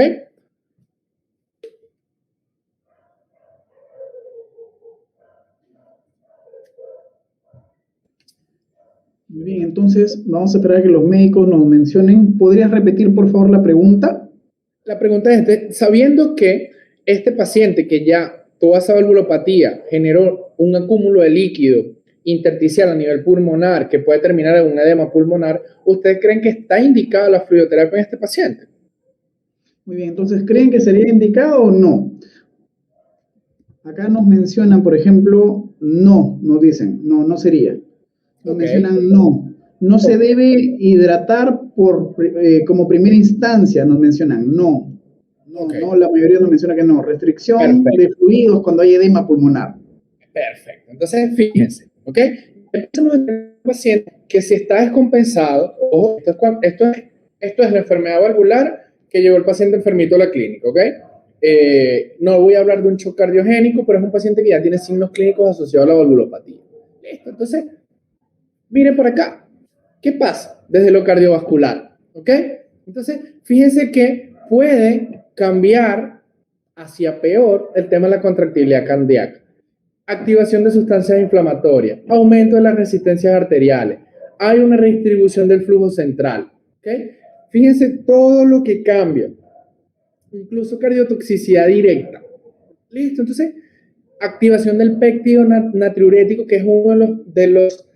S1: Muy bien, entonces vamos a esperar a que los médicos nos mencionen. ¿Podrías repetir, por favor, la pregunta?
S2: La pregunta es, sabiendo que este paciente que ya toda esa valvulopatía generó un acúmulo de líquido intersticial a nivel pulmonar que puede terminar en un edema pulmonar, ¿ustedes creen que está indicada la fluidoterapia en este paciente?
S1: Muy bien, entonces, ¿creen que sería indicado o no? Acá nos mencionan, por ejemplo, no, nos dicen, no, no sería. Nos
S2: Ok,
S1: mencionan no. No se
S2: ok,
S1: debe hidratar como primera instancia, nos mencionan no. No,
S2: ok,
S1: no, la mayoría nos menciona que no. Restricción de
S2: perfecto,
S1: fluidos cuando hay edema pulmonar.
S2: perfecto. Entonces, fíjense, ¿ok? Empezamos a tener un paciente que si está descompensado, ojo, esto es la enfermedad valvular que llevó el paciente enfermito a la clínica, ¿ok? No voy a hablar de un shock cardiogénico, pero es un paciente que ya tiene signos clínicos asociados a la valvulopatía. Listo, entonces, miren por acá. ¿Qué pasa desde lo cardiovascular? ¿Ok? Entonces, fíjense que puede cambiar hacia peor el tema de la contractilidad cardíaca. Activación de sustancias inflamatorias, aumento de las resistencias arteriales, hay una redistribución del flujo central. ¿Ok? Fíjense todo lo que cambia, incluso cardiotoxicidad directa. Listo, entonces, activación del péptido natriurético, que es uno de los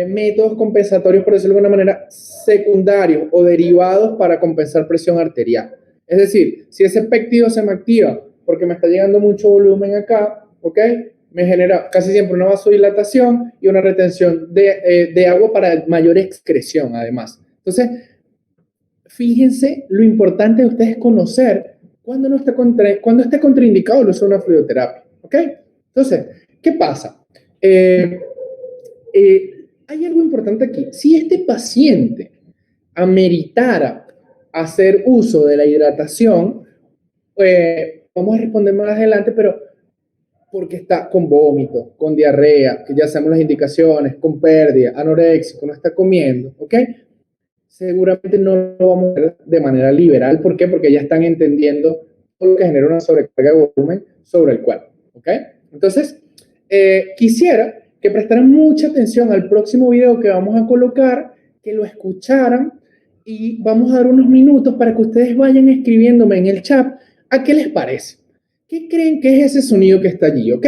S2: métodos compensatorios, por decirlo de alguna manera, secundarios o derivados para compensar presión arterial. Es decir, si ese péptido se me activa porque me está llegando mucho volumen acá, ¿ok? Me genera casi siempre una vasodilatación y una retención de agua para mayor excreción, además. Entonces, fíjense lo importante de ustedes conocer cuando esté contraindicado el uso de una fluidoterapia, ¿ok? Entonces, ¿qué pasa? Hay algo importante aquí. Si este paciente ameritara hacer uso de la hidratación, vamos a responder más adelante, pero porque está con vómito, con diarrea, que ya sabemos las indicaciones, con pérdida, anoréxico, no está comiendo, ¿ok? Seguramente no lo vamos a hacer de manera liberal. ¿Por qué? Porque ya están entendiendo todo lo que genera una sobrecarga de volumen sobre el cuerpo, ¿ok? Entonces, quisiera que prestaran mucha atención al próximo video que vamos a colocar, que lo escucharan y vamos a dar unos minutos para que ustedes vayan escribiéndome en el chat a qué les parece. ¿Qué creen que es ese sonido que está allí? ¿Ok?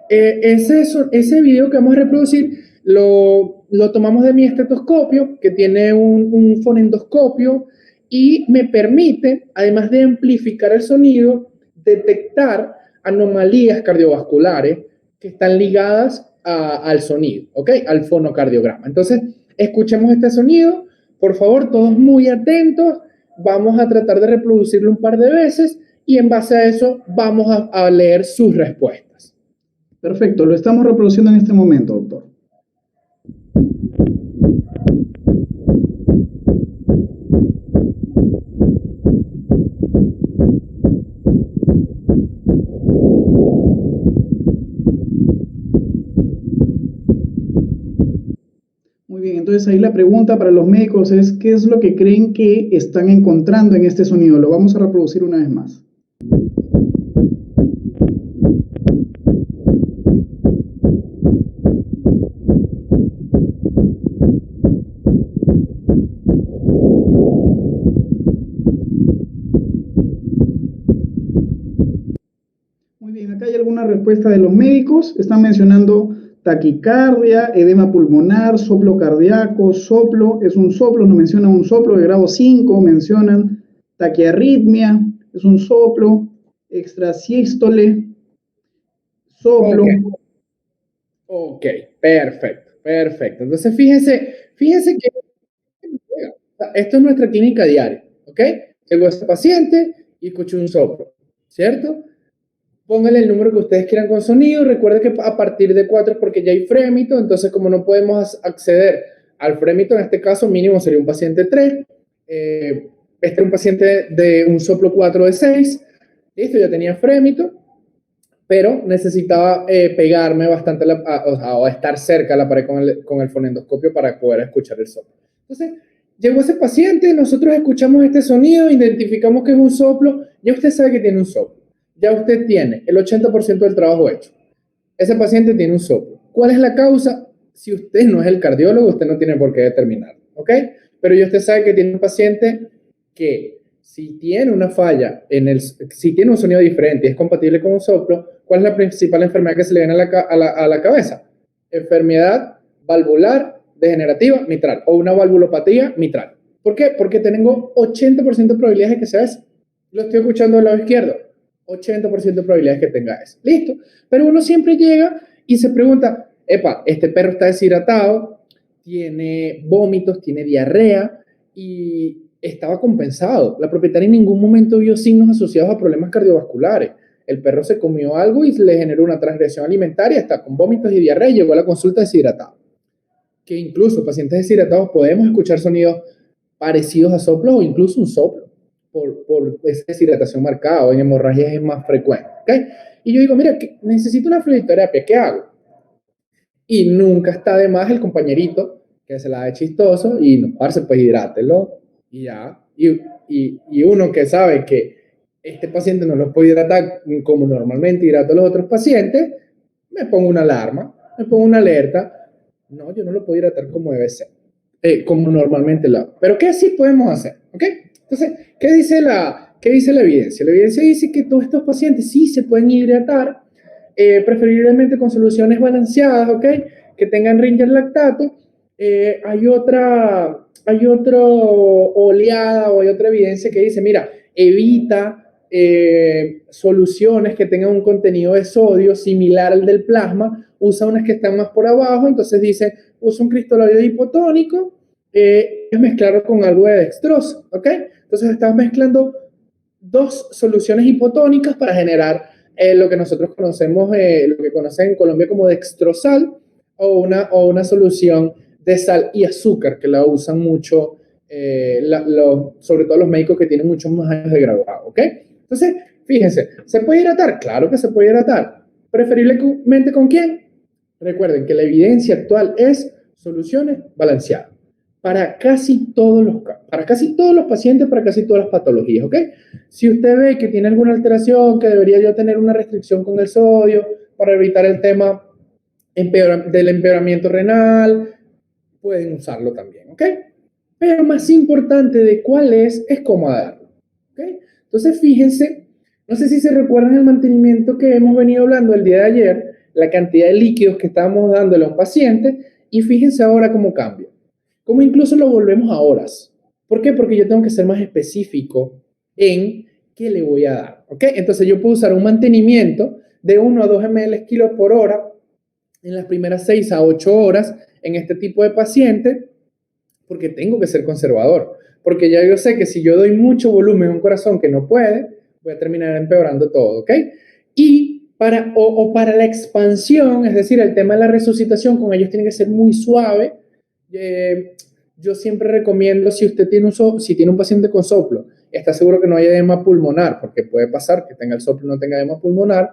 S2: Ese video que vamos a reproducir lo tomamos de mi estetoscopio, que tiene un fonendoscopio y me permite, además de amplificar el sonido, detectar anomalías cardiovasculares que están ligadas al sonido, ¿ok? Al fonocardiograma. Entonces, escuchemos este sonido. Por favor, todos muy atentos. Vamos a tratar de reproducirlo un par de veces y en base a eso vamos a leer sus respuestas.
S1: Perfecto, lo estamos reproduciendo en este momento, doctor. Muy bien, entonces ahí la pregunta para los médicos es, ¿qué es lo que creen que están encontrando en este sonido? Lo vamos a reproducir una vez más. Muy bien, acá hay alguna respuesta de los médicos. Están mencionando taquicardia, edema pulmonar, soplo cardíaco, soplo, es un soplo, nos mencionan un soplo de grado 5, mencionan taquiarritmia, es un soplo, extrasístole, soplo.
S2: Ok, perfecto. Entonces, fíjense que esto es nuestra clínica diaria, ¿ok? Llegó ese paciente y escuchó un soplo, ¿cierto? Pónganle el número que ustedes quieran con sonido. Recuerden que a partir de 4 es porque ya hay frémito, entonces como no podemos acceder al frémito, en este caso mínimo sería un paciente 3. Este es un paciente de un soplo 4 de 6. Listo, ya tenía frémito, pero necesitaba pegarme bastante, o estar cerca de la pared con el fonendoscopio para poder escuchar el soplo. Entonces, llegó ese paciente, nosotros escuchamos este sonido, identificamos que es un soplo, ya usted sabe que tiene un soplo. Ya usted tiene el 80% del trabajo hecho. Ese paciente tiene un soplo. ¿Cuál es la causa? Si usted no es el cardiólogo, usted no tiene por qué determinar, ¿ok? Pero ya usted sabe que tiene un paciente que si tiene una falla, si tiene un sonido diferente y es compatible con un soplo, ¿cuál es la principal enfermedad que se le viene a la cabeza? Enfermedad valvular degenerativa mitral o una valvulopatía mitral. ¿Por qué? Porque tengo 80% de probabilidades de que sea eso. Lo estoy escuchando del lado izquierdo. 80% de probabilidades que tenga eso. Listo. Pero uno siempre llega y se pregunta, epa, este perro está deshidratado, tiene vómitos, tiene diarrea y estaba compensado. La propietaria en ningún momento vio signos asociados a problemas cardiovasculares. El perro se comió algo y le generó una transgresión alimentaria, está con vómitos y diarrea y llegó a la consulta deshidratado. Que incluso pacientes deshidratados podemos escuchar sonidos parecidos a soplos o incluso un soplo por esa deshidratación marcada, o en hemorragias es más frecuente. ¿Okay? Y yo digo, mira, necesito una fluidoterapia, ¿qué hago? Y nunca está de más el compañerito que se la da chistoso y no, parce, pues hidrátelo y ya. Y uno que sabe que este paciente no lo puede hidratar como normalmente hidrato a los otros pacientes, me pongo una alarma, me pongo una alerta. No, yo no lo puedo hidratar como debe ser, como normalmente lo hago. Pero ¿qué sí podemos hacer? ¿Ok? Entonces, ¿qué dice la evidencia? La evidencia dice que todos estos pacientes sí se pueden hidratar, preferiblemente con soluciones balanceadas, ¿ok? Que tengan Ringer lactato hay otra oleada o hay otra evidencia que dice, mira, evita soluciones que tengan un contenido de sodio similar al del plasma, usa unas que están más por abajo, entonces dice, usa un cristaloide hipotónico, es mezclarlo con algo de dextrosa, ¿ok? Entonces estás mezclando dos soluciones hipotónicas para generar lo que nosotros conocemos, lo que conocen en Colombia como dextrosal, o una solución de sal y azúcar, que la usan mucho, sobre todo los médicos que tienen muchos más años de graduado, ¿ok? Entonces, fíjense, ¿se puede hidratar? Claro que se puede hidratar. ¿Preferiblemente con quién? Recuerden que la evidencia actual es soluciones balanceadas para casi todos los pacientes, para casi todas las patologías, ¿ok? Si usted ve que tiene alguna alteración, que debería yo tener una restricción con el sodio para evitar el tema del empeoramiento renal, pueden usarlo también, ¿ok? Pero más importante de cuál es cómo darlo, ¿ok? Entonces, fíjense, no sé si se recuerdan el mantenimiento que hemos venido hablando el día de ayer, la cantidad de líquidos que estábamos dándole a un paciente, y fíjense ahora cómo cambia. Cómo incluso lo volvemos a horas. ¿Por qué? Porque yo tengo que ser más específico en qué le voy a dar, ¿ok? Entonces, yo puedo usar un mantenimiento de 1 a 2 ml kilos por hora en las primeras 6 a 8 horas en este tipo de paciente, porque tengo que ser conservador, porque ya yo sé que si yo doy mucho volumen a un corazón que no puede, voy a terminar empeorando todo, ¿ok? Y para la expansión, es decir, el tema de la resucitación, con ellos tiene que ser muy suave. Yo siempre recomiendo, si usted tiene si tiene un paciente con soplo, está seguro que no haya edema pulmonar, porque puede pasar que tenga el soplo y no tenga edema pulmonar,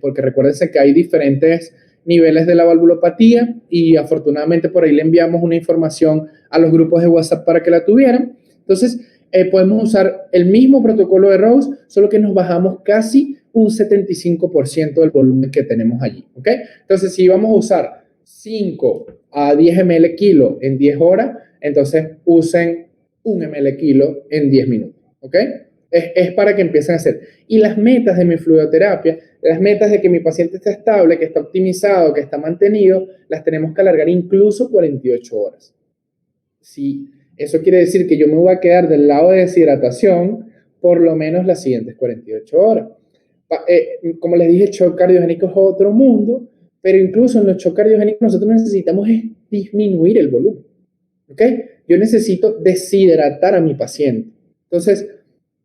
S2: porque recuérdense que hay diferentes niveles de la valvulopatía y afortunadamente por ahí le enviamos una información a los grupos de WhatsApp para que la tuvieran. Entonces, podemos usar el mismo protocolo de Rose, solo que nos bajamos casi un 75% del volumen que tenemos allí, ¿ok? Entonces, si vamos a usar 5 a 10 ml kilo en 10 horas, entonces usen 1 ml kilo en 10 minutos, ¿ok? Es para que empiecen a hacer. Y las metas de mi fluidoterapia, las metas de que mi paciente esté estable, que está optimizado, que está mantenido, las tenemos que alargar incluso 48 horas. Si eso quiere decir que yo me voy a quedar del lado de deshidratación por lo menos las siguientes 48 horas. Como les dije, shock cardiogénico es otro mundo, pero incluso en los shock cardiogénicos nosotros necesitamos disminuir el volumen, ¿ok? Yo necesito deshidratar a mi paciente. Entonces,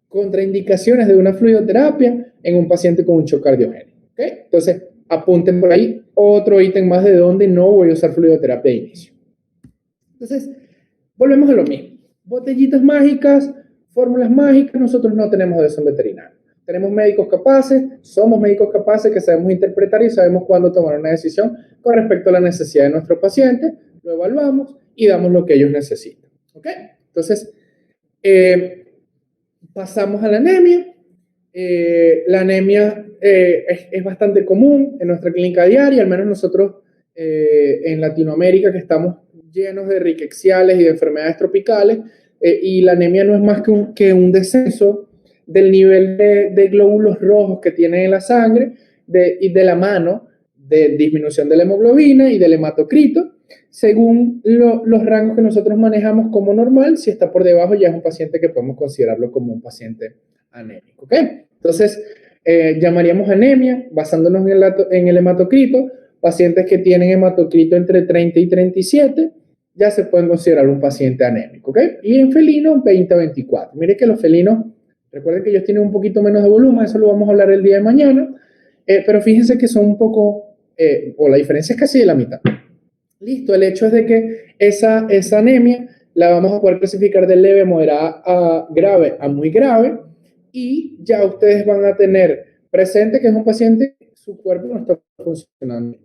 S2: contraindicaciones de una fluidoterapia en un paciente con un shock cardiogénico, ¿ok? Entonces, apunten por ahí otro ítem más de donde no voy a usar fluidoterapia de inicio. Entonces, volvemos a lo mismo. Botellitas mágicas, fórmulas mágicas, nosotros no tenemos de eso en veterinario. Tenemos médicos capaces, somos médicos capaces que sabemos interpretar y sabemos cuándo tomar una decisión con respecto a la necesidad de nuestro paciente, lo evaluamos y damos lo que ellos necesitan, ¿ok? Entonces, pasamos a la anemia. La anemia es bastante común en nuestra clínica diaria, al menos nosotros en Latinoamérica, que estamos llenos de riqueciales y de enfermedades tropicales, y la anemia no es más que un descenso del nivel de glóbulos rojos que tiene en la sangre y de la mano de disminución de la hemoglobina y del hematocrito, según los rangos que nosotros manejamos como normal. Si está por debajo ya es un paciente que podemos considerarlo como un paciente anémico, ¿ok? Entonces, llamaríamos anemia basándonos en el hematocrito. Pacientes que tienen hematocrito entre 30 y 37 ya se pueden considerar un paciente anémico, ¿ok? Y en felinos 20 a 24. Mire que los felinos, recuerden que ellos tienen un poquito menos de volumen, eso lo vamos a hablar el día de mañana, pero fíjense que son un poco, o la diferencia es casi de la mitad. Listo, el hecho es de que esa anemia la vamos a poder clasificar de leve, moderada a grave a muy grave, y ya ustedes van a tener presente que es un paciente, su cuerpo no está funcionando.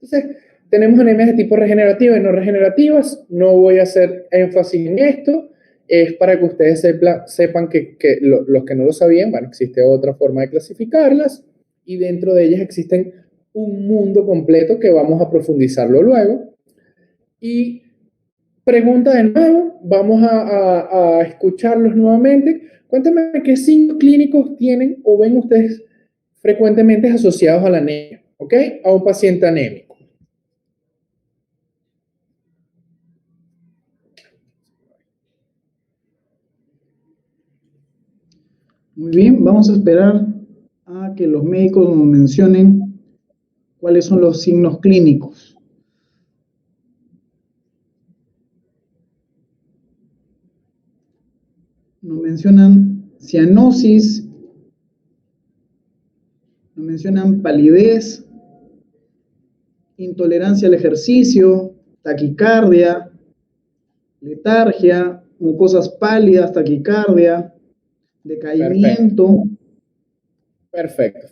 S2: Entonces, tenemos anemias de tipo regenerativas y no regenerativas. No voy a hacer énfasis en esto. Es para que ustedes sepan que los que no lo sabían, bueno, existe otra forma de clasificarlas y dentro de ellas existen un mundo completo que vamos a profundizarlo luego. Y pregunta de nuevo, vamos a escucharlos nuevamente. Cuéntame qué signos clínicos tienen o ven ustedes frecuentemente asociados a la anemia, ¿ok? A un paciente anémico.
S1: Muy bien, vamos a esperar a que los médicos nos mencionen cuáles son los signos clínicos. Nos mencionan cianosis, nos mencionan palidez, intolerancia al ejercicio, taquicardia, letargia, mucosas pálidas, taquicardia,
S2: Perfecto.
S1: decaimiento.
S2: Perfecto.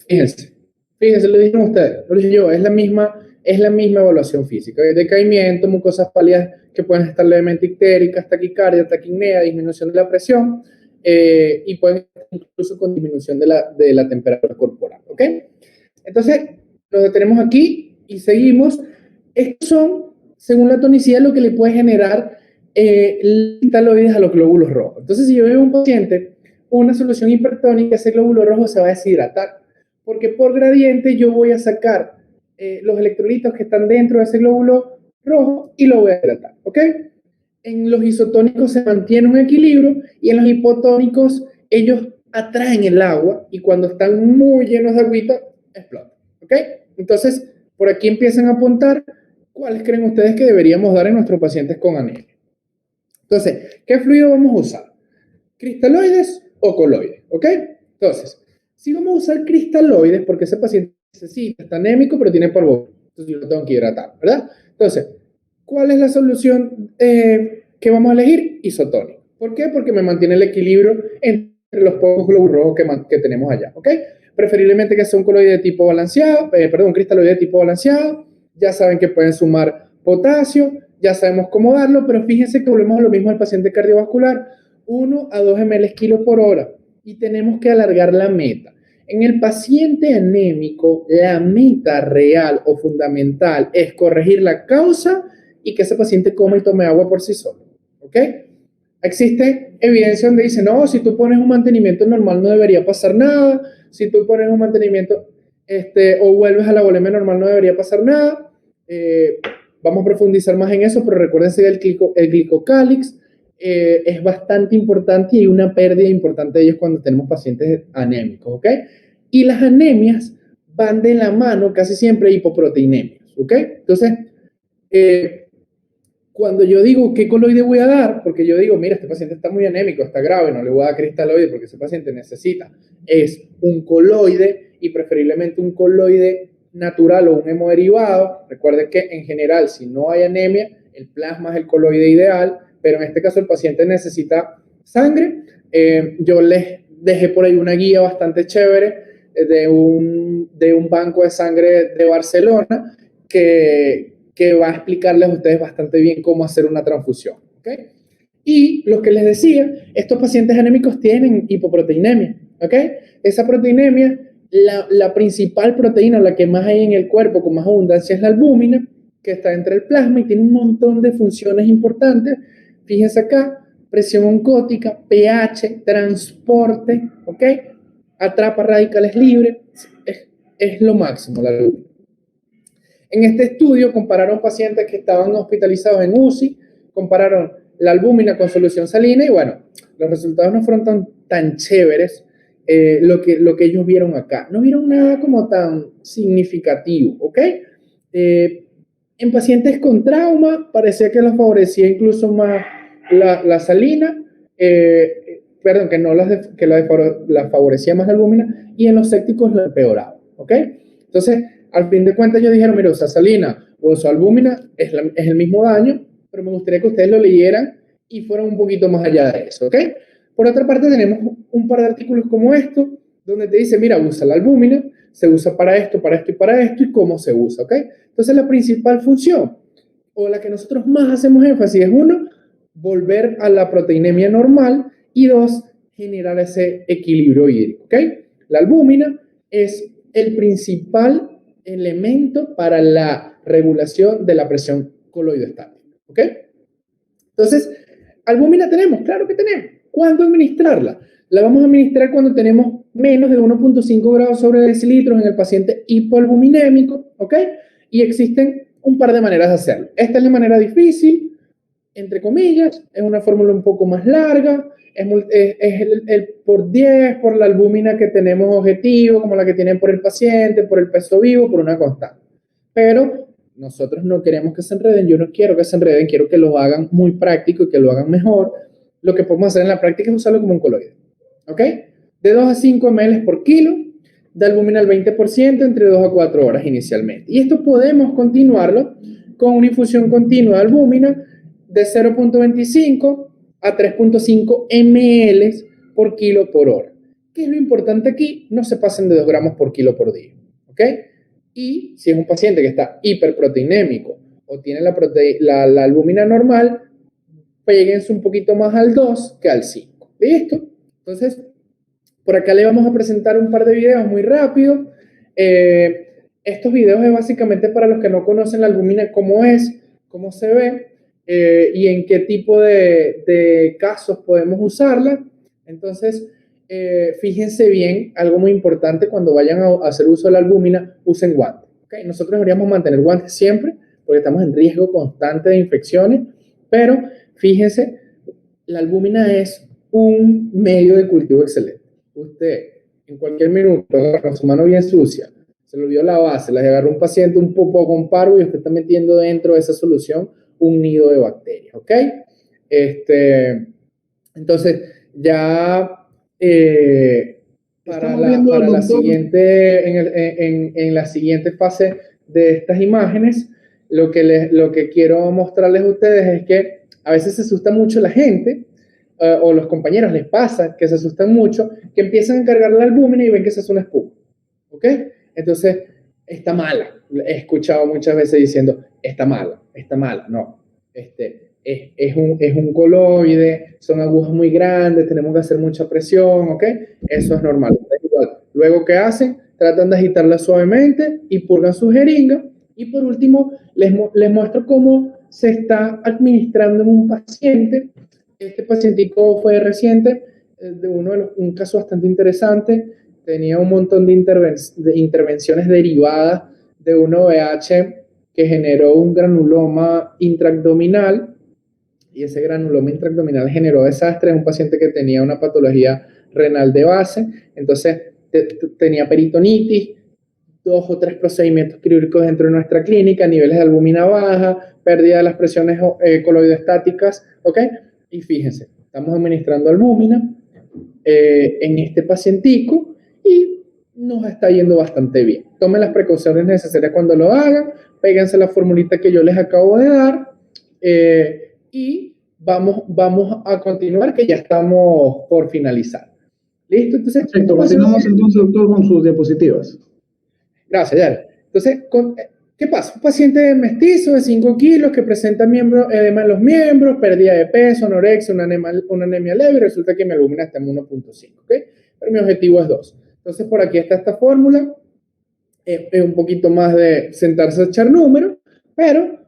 S2: Fíjense, lo dijeron ustedes, lo dije yo, es la misma evaluación física. Decaimiento, mucosas pálidas que pueden estar levemente ictéricas, taquicardia, taquipnea, disminución de la presión y pueden estar incluso con disminución de la temperatura corporal. ¿Ok? Entonces, nos detenemos aquí y seguimos. Estos son, según la tonicidad, lo que le puede generar cristaloides a los glóbulos rojos. Entonces, si yo veo un paciente una solución hipertónica, ese glóbulo rojo se va a deshidratar, porque por gradiente yo voy a sacar los electrolitos que están dentro de ese glóbulo rojo y lo voy a hidratar, ¿ok? En los isotónicos se mantiene un equilibrio y en los hipotónicos ellos atraen el agua y cuando están muy llenos de agüita, explotan, ¿ok? Entonces, por aquí empiezan a apuntar cuáles creen ustedes que deberíamos dar en nuestros pacientes con anemia. Entonces, ¿qué fluido vamos a usar? ¿Cristaloides o coloides? ¿Ok? Entonces, si vamos a usar cristaloides, porque ese paciente necesita, está anémico, pero tiene parvovirus, entonces yo lo tengo que hidratar, ¿verdad? Entonces, ¿cuál es la solución que vamos a elegir? Isotónico. ¿Por qué? Porque me mantiene el equilibrio entre los pocos glóbulos rojos que tenemos allá, ¿ok? Preferiblemente que sea un coloide de tipo balanceado, un cristaloide de tipo balanceado. Ya saben que pueden sumar potasio, ya sabemos cómo darlo, pero fíjense que volvemos a lo mismo al paciente cardiovascular. 1 a 2 ml kilo por hora y tenemos que alargar la meta. En el paciente anémico, la meta real o fundamental es corregir la causa y que ese paciente coma y tome agua por sí solo. ¿Ok? Existe evidencia donde dice, no, si tú pones un mantenimiento normal no debería pasar nada, si tú pones un mantenimiento o vuelves a la volemia normal no debería pasar nada. Vamos a profundizar más en eso, pero recuérdense que el glicocálix es bastante importante y hay una pérdida importante de ellos cuando tenemos pacientes anémicos, ¿ok? Y las anemias van de la mano casi siempre hipoproteinemias, ¿ok? Entonces, cuando yo digo qué coloide voy a dar, porque yo digo, mira, este paciente está muy anémico, está grave, no le voy a dar cristaloide porque ese paciente necesita, es un coloide y preferiblemente un coloide natural o un hemoderivado. Recuerden que en general, si no hay anemia, el plasma es el coloide ideal, pero en este caso el paciente necesita sangre. Yo les dejé por ahí una guía bastante chévere de un banco de sangre de Barcelona que va a explicarles a ustedes bastante bien cómo hacer una transfusión. ¿Okay? Y lo que les decía, estos pacientes anémicos tienen hipoproteinemia. ¿Okay? Esa proteinemia, la principal proteína, la que más hay en el cuerpo con más abundancia es la albúmina, que está entre el plasma y tiene un montón de funciones importantes. Fíjense acá, presión oncótica, pH, transporte, ¿ok? Atrapa radicales libres, es lo máximo la albúmina. En este estudio compararon pacientes que estaban hospitalizados en UCI, compararon la albúmina con solución salina y bueno, los resultados no fueron tan chéveres lo que ellos vieron acá. No vieron nada como tan significativo, ¿ok? En pacientes con trauma parecía que los favorecía incluso más la salina, perdón, que no que la favorecía más la albúmina y en los sépticos lo empeoraba, ¿ok? Entonces, al fin de cuentas ellos dijeron, mira, usa salina o usa albúmina, es el mismo daño, pero me gustaría que ustedes lo leyeran y fueran un poquito más allá de eso, ¿ok? Por otra parte, tenemos un par de artículos como estos, donde te dice, mira, usa la albúmina, se usa para esto y para esto, y cómo se usa, ¿ok? Entonces, la principal función, o la que nosotros más hacemos énfasis, es uno, volver a la proteinemia normal, y dos, generar ese equilibrio hídrico, ¿ok? La albúmina es el principal elemento para la regulación de la presión coloidostática, ¿ok? Entonces, albúmina tenemos, claro que tenemos. ¿Cuándo administrarla? La vamos a administrar cuando tenemos menos de 1.5 grados sobre decilitros en el paciente hipoalbuminémico, ¿ok? Y existen un par de maneras de hacerlo. Esta es la manera difícil, entre comillas, es una fórmula un poco más larga, es el por 10 por la albúmina que tenemos objetivo, como la que tienen por el paciente, por el peso vivo, por una constante. Pero nosotros no queremos que se enreden, yo no quiero que se enreden, quiero que lo hagan muy práctico y que lo hagan mejor. Lo que podemos hacer en la práctica es usarlo como un coloide, ¿ok? De 2 a 5 ml por kilo de albúmina al 20% entre 2 a 4 horas inicialmente. Y esto podemos continuarlo con una infusión continua de albúmina de 0.25 a 3.5 ml por kilo por hora. ¿Qué es lo importante aquí? No se pasen de 2 gramos por kilo por día, ¿ok? Y si es un paciente que está hiperproteinémico o tiene la albúmina normal, péguense un poquito más al 2 que al 5. ¿Listo? Entonces, por acá le vamos a presentar un par de videos muy rápido. Estos videos es básicamente para los que no conocen la albúmina, cómo es, cómo se ve y en qué tipo de casos podemos usarla. Entonces, fíjense bien, algo muy importante, cuando vayan a hacer uso de la albúmina, usen guantes. ¿Okay? Nosotros deberíamos mantener guantes siempre, porque estamos en riesgo constante de infecciones, pero fíjense, la albúmina es un medio de cultivo excelente. Usted, en cualquier minuto, con su mano bien sucia, se le olvidó la base, le agarró un paciente un poco con parvo y usted está metiendo dentro de esa solución un nido de bacterias, ¿ok? Entonces, ya para la siguiente, en la siguiente fase de estas imágenes, lo que quiero mostrarles a ustedes es que a veces se asusta mucho la gente, o los compañeros les pasa que se asustan mucho, que empiezan a cargar la albúmina y ven que se hace una espuma, ¿ok? Entonces, está mala. He escuchado muchas veces diciendo, está mala, no. Es un coloide, son agujas muy grandes, tenemos que hacer mucha presión, ¿ok? Eso es normal. Igual. Luego, ¿qué hacen? Tratan de agitarla suavemente y purgan su jeringa. Y por último, les muestro cómo se está administrando en un paciente. Este pacientico fue reciente, un caso bastante interesante. Tenía un montón de intervenciones derivadas de un OVH que generó un granuloma intraabdominal, y ese granuloma intraabdominal generó desastre en un paciente que tenía una patología renal de base. Entonces tenía peritonitis, 2 o 3 procedimientos quirúrgicos dentro de nuestra clínica, niveles de albúmina baja, pérdida de las presiones coloidostáticas, ¿ok? Y fíjense, estamos administrando albúmina en este pacientico y nos está yendo bastante bien. Tomen las precauciones necesarias cuando lo hagan, péguense la formulita que yo les acabo de dar y vamos a continuar, que ya estamos por finalizar. ¿Listo? Entonces,
S1: perfecto, continuamos entonces, doctor, con sus diapositivas.
S2: Gracias, Yara. Entonces, ¿qué pasa? Un paciente mestizo de 5 kilos que presenta edema en los miembros, pérdida de peso, anorexia, una anemia leve, y resulta que mi albúmina está en 1.5, ¿ok? Pero mi objetivo es 2. Entonces, por aquí está esta fórmula. Es un poquito más de sentarse a echar números, pero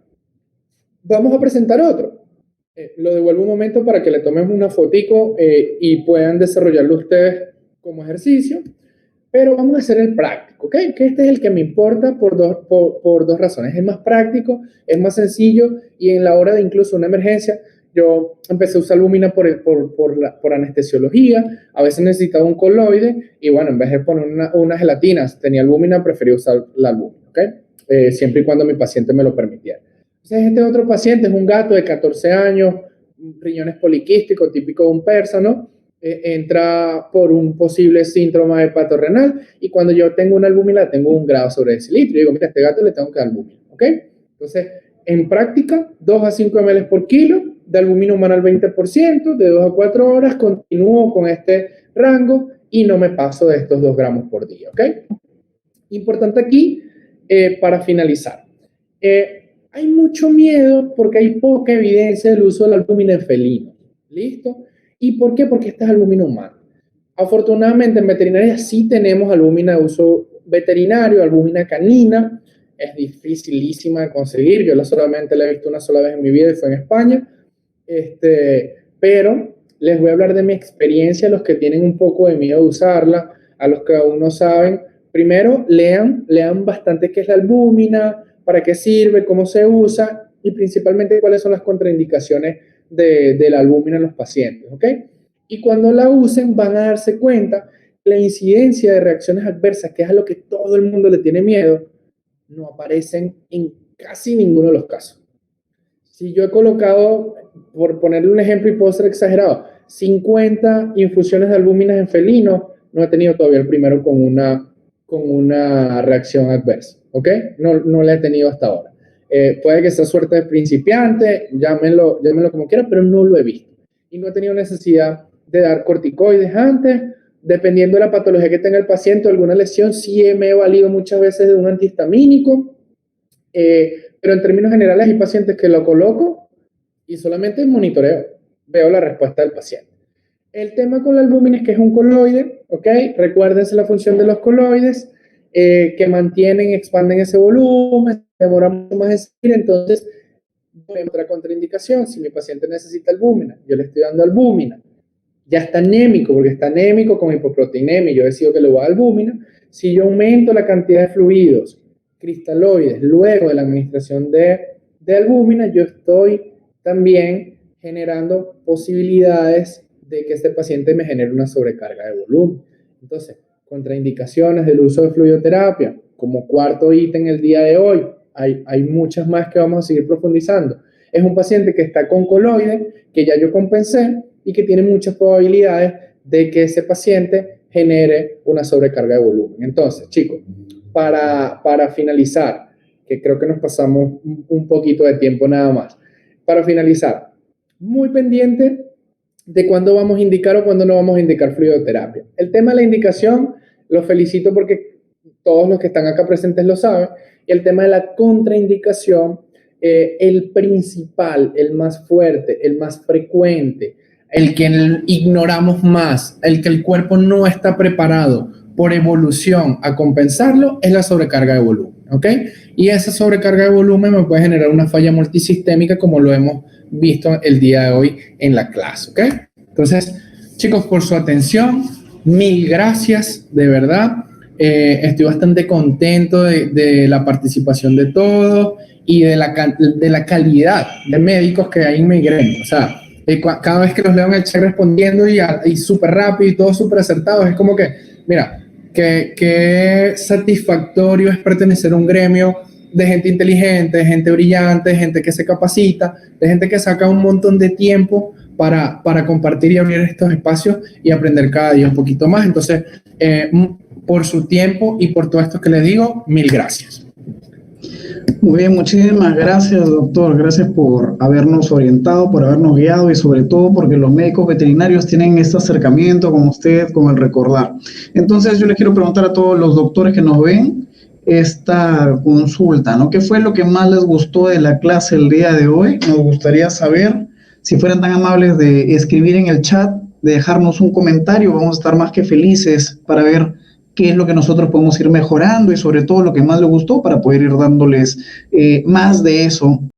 S2: vamos a presentar otro. Lo devuelvo un momento para que le tomen una fotico y puedan desarrollarlo ustedes como ejercicio. Pero vamos a hacer el práctico, ¿ok? Que este es el que me importa por dos razones. Es más práctico, es más sencillo y en la hora de incluso una emergencia, yo empecé a usar albúmina por anestesiología. A veces necesitaba un coloide y bueno, en vez de poner una gelatina, tenía albúmina, preferí usar la albúmina, ¿ok? Siempre y cuando mi paciente me lo permitiera. Entonces, este otro paciente es un gato de 14 años, riñones poliquísticos, típico de un persa, ¿no? Entra por un posible síndrome hepatorrenal y cuando yo tengo una albúmina tengo 1 grado sobre decilitro y digo, mira, a este gato le tengo que dar albúmina, ¿ok? Entonces, en práctica, 2 a 5 ml por kilo de albúmina humana al 20%, de 2 a 4 horas, continúo con este rango y no me paso de estos 2 gramos por día, ¿ok? Importante aquí, para finalizar, hay mucho miedo porque hay poca evidencia del uso de la albúmina en felinos, ¿listo? ¿Y por qué? Porque esta es albúmina humana. Afortunadamente en veterinaria sí tenemos albúmina de uso veterinario, albúmina canina. Es dificilísima de conseguir. Yo solamente la he visto una sola vez en mi vida y fue en España. Pero les voy a hablar de mi experiencia, a los que tienen un poco de miedo de usarla, a los que aún no saben. Primero, lean bastante qué es la albúmina, para qué sirve, cómo se usa y principalmente cuáles son las contraindicaciones de la albúmina en los pacientes, ¿ok? Y cuando la usen van a darse cuenta que la incidencia de reacciones adversas, que es a lo que todo el mundo le tiene miedo, no aparecen en casi ninguno de los casos. Si yo he colocado, por ponerle un ejemplo y puedo ser exagerado, 50 infusiones de albúminas en felinos, no he tenido todavía el primero con una reacción adversa, ¿ok? No la he tenido hasta ahora. Puede que sea suerte de principiante, llámenlo como quiera, pero no lo he visto. Y no he tenido necesidad de dar corticoides antes. Dependiendo de la patología que tenga el paciente o alguna lesión, sí me he valido muchas veces de un antihistamínico. Pero en términos generales hay pacientes que lo coloco y solamente monitoreo, veo la respuesta del paciente. El tema con la albúmina es que es un coloide, ¿ok? Recuérdense la función de los coloides, que mantienen, expanden ese volumen, demora mucho más en salir. Entonces, otra contraindicación, si mi paciente necesita albúmina, yo le estoy dando albúmina, ya está anémico, porque está anémico con hipoproteinemia, yo decido que le voy a dar albúmina. Si yo aumento la cantidad de fluidos cristaloides luego de la administración de albúmina, yo estoy también generando posibilidades de que este paciente me genere una sobrecarga de volumen. Entonces, contraindicaciones del uso de fluidoterapia, como cuarto ítem el día de hoy, hay muchas más que vamos a seguir profundizando. Es un paciente que está con coloide, que ya yo compensé y que tiene muchas probabilidades de que ese paciente genere una sobrecarga de volumen. Entonces, chicos, para finalizar, que creo que nos pasamos un poquito de tiempo nada más, para finalizar, muy pendiente de cuándo vamos a indicar o cuándo no vamos a indicar fluidoterapia. El tema de la indicación, los felicito porque todos los que están acá presentes lo saben, y el tema de la contraindicación, el principal, el más fuerte, el más frecuente, el que ignoramos más, el que el cuerpo no está preparado por evolución a compensarlo, es la sobrecarga de volumen, ¿ok? Y esa sobrecarga de volumen me puede generar una falla multisistémica como lo hemos visto el día de hoy en la clase, ¿ok? Entonces, chicos, por su atención, mil gracias, de verdad. Estoy bastante contento de la participación de todos y de la calidad de médicos que hay en mi gremio. O sea, cada vez que los leo en el chat respondiendo y súper rápido y todo súper acertado, es como que, mira, qué satisfactorio es pertenecer a un gremio de gente inteligente, de gente brillante, de gente que se capacita, de gente que saca un montón de tiempo para compartir y abrir estos espacios y aprender cada día un poquito más. Entonces, por su tiempo y por todo esto que les digo, mil gracias.
S1: Muy bien, muchísimas gracias, doctor. Gracias por habernos orientado, por habernos guiado y sobre todo porque los médicos veterinarios tienen este acercamiento con usted, con el recordar. Entonces, yo les quiero preguntar a todos los doctores que nos ven esta consulta, ¿no? ¿Qué fue lo que más les gustó de la clase el día de hoy? Nos gustaría saber, si fueran tan amables de escribir en el chat, de dejarnos un comentario, vamos a estar más que felices para ver qué es lo que nosotros podemos ir mejorando y sobre todo lo que más les gustó para poder ir dándoles más de eso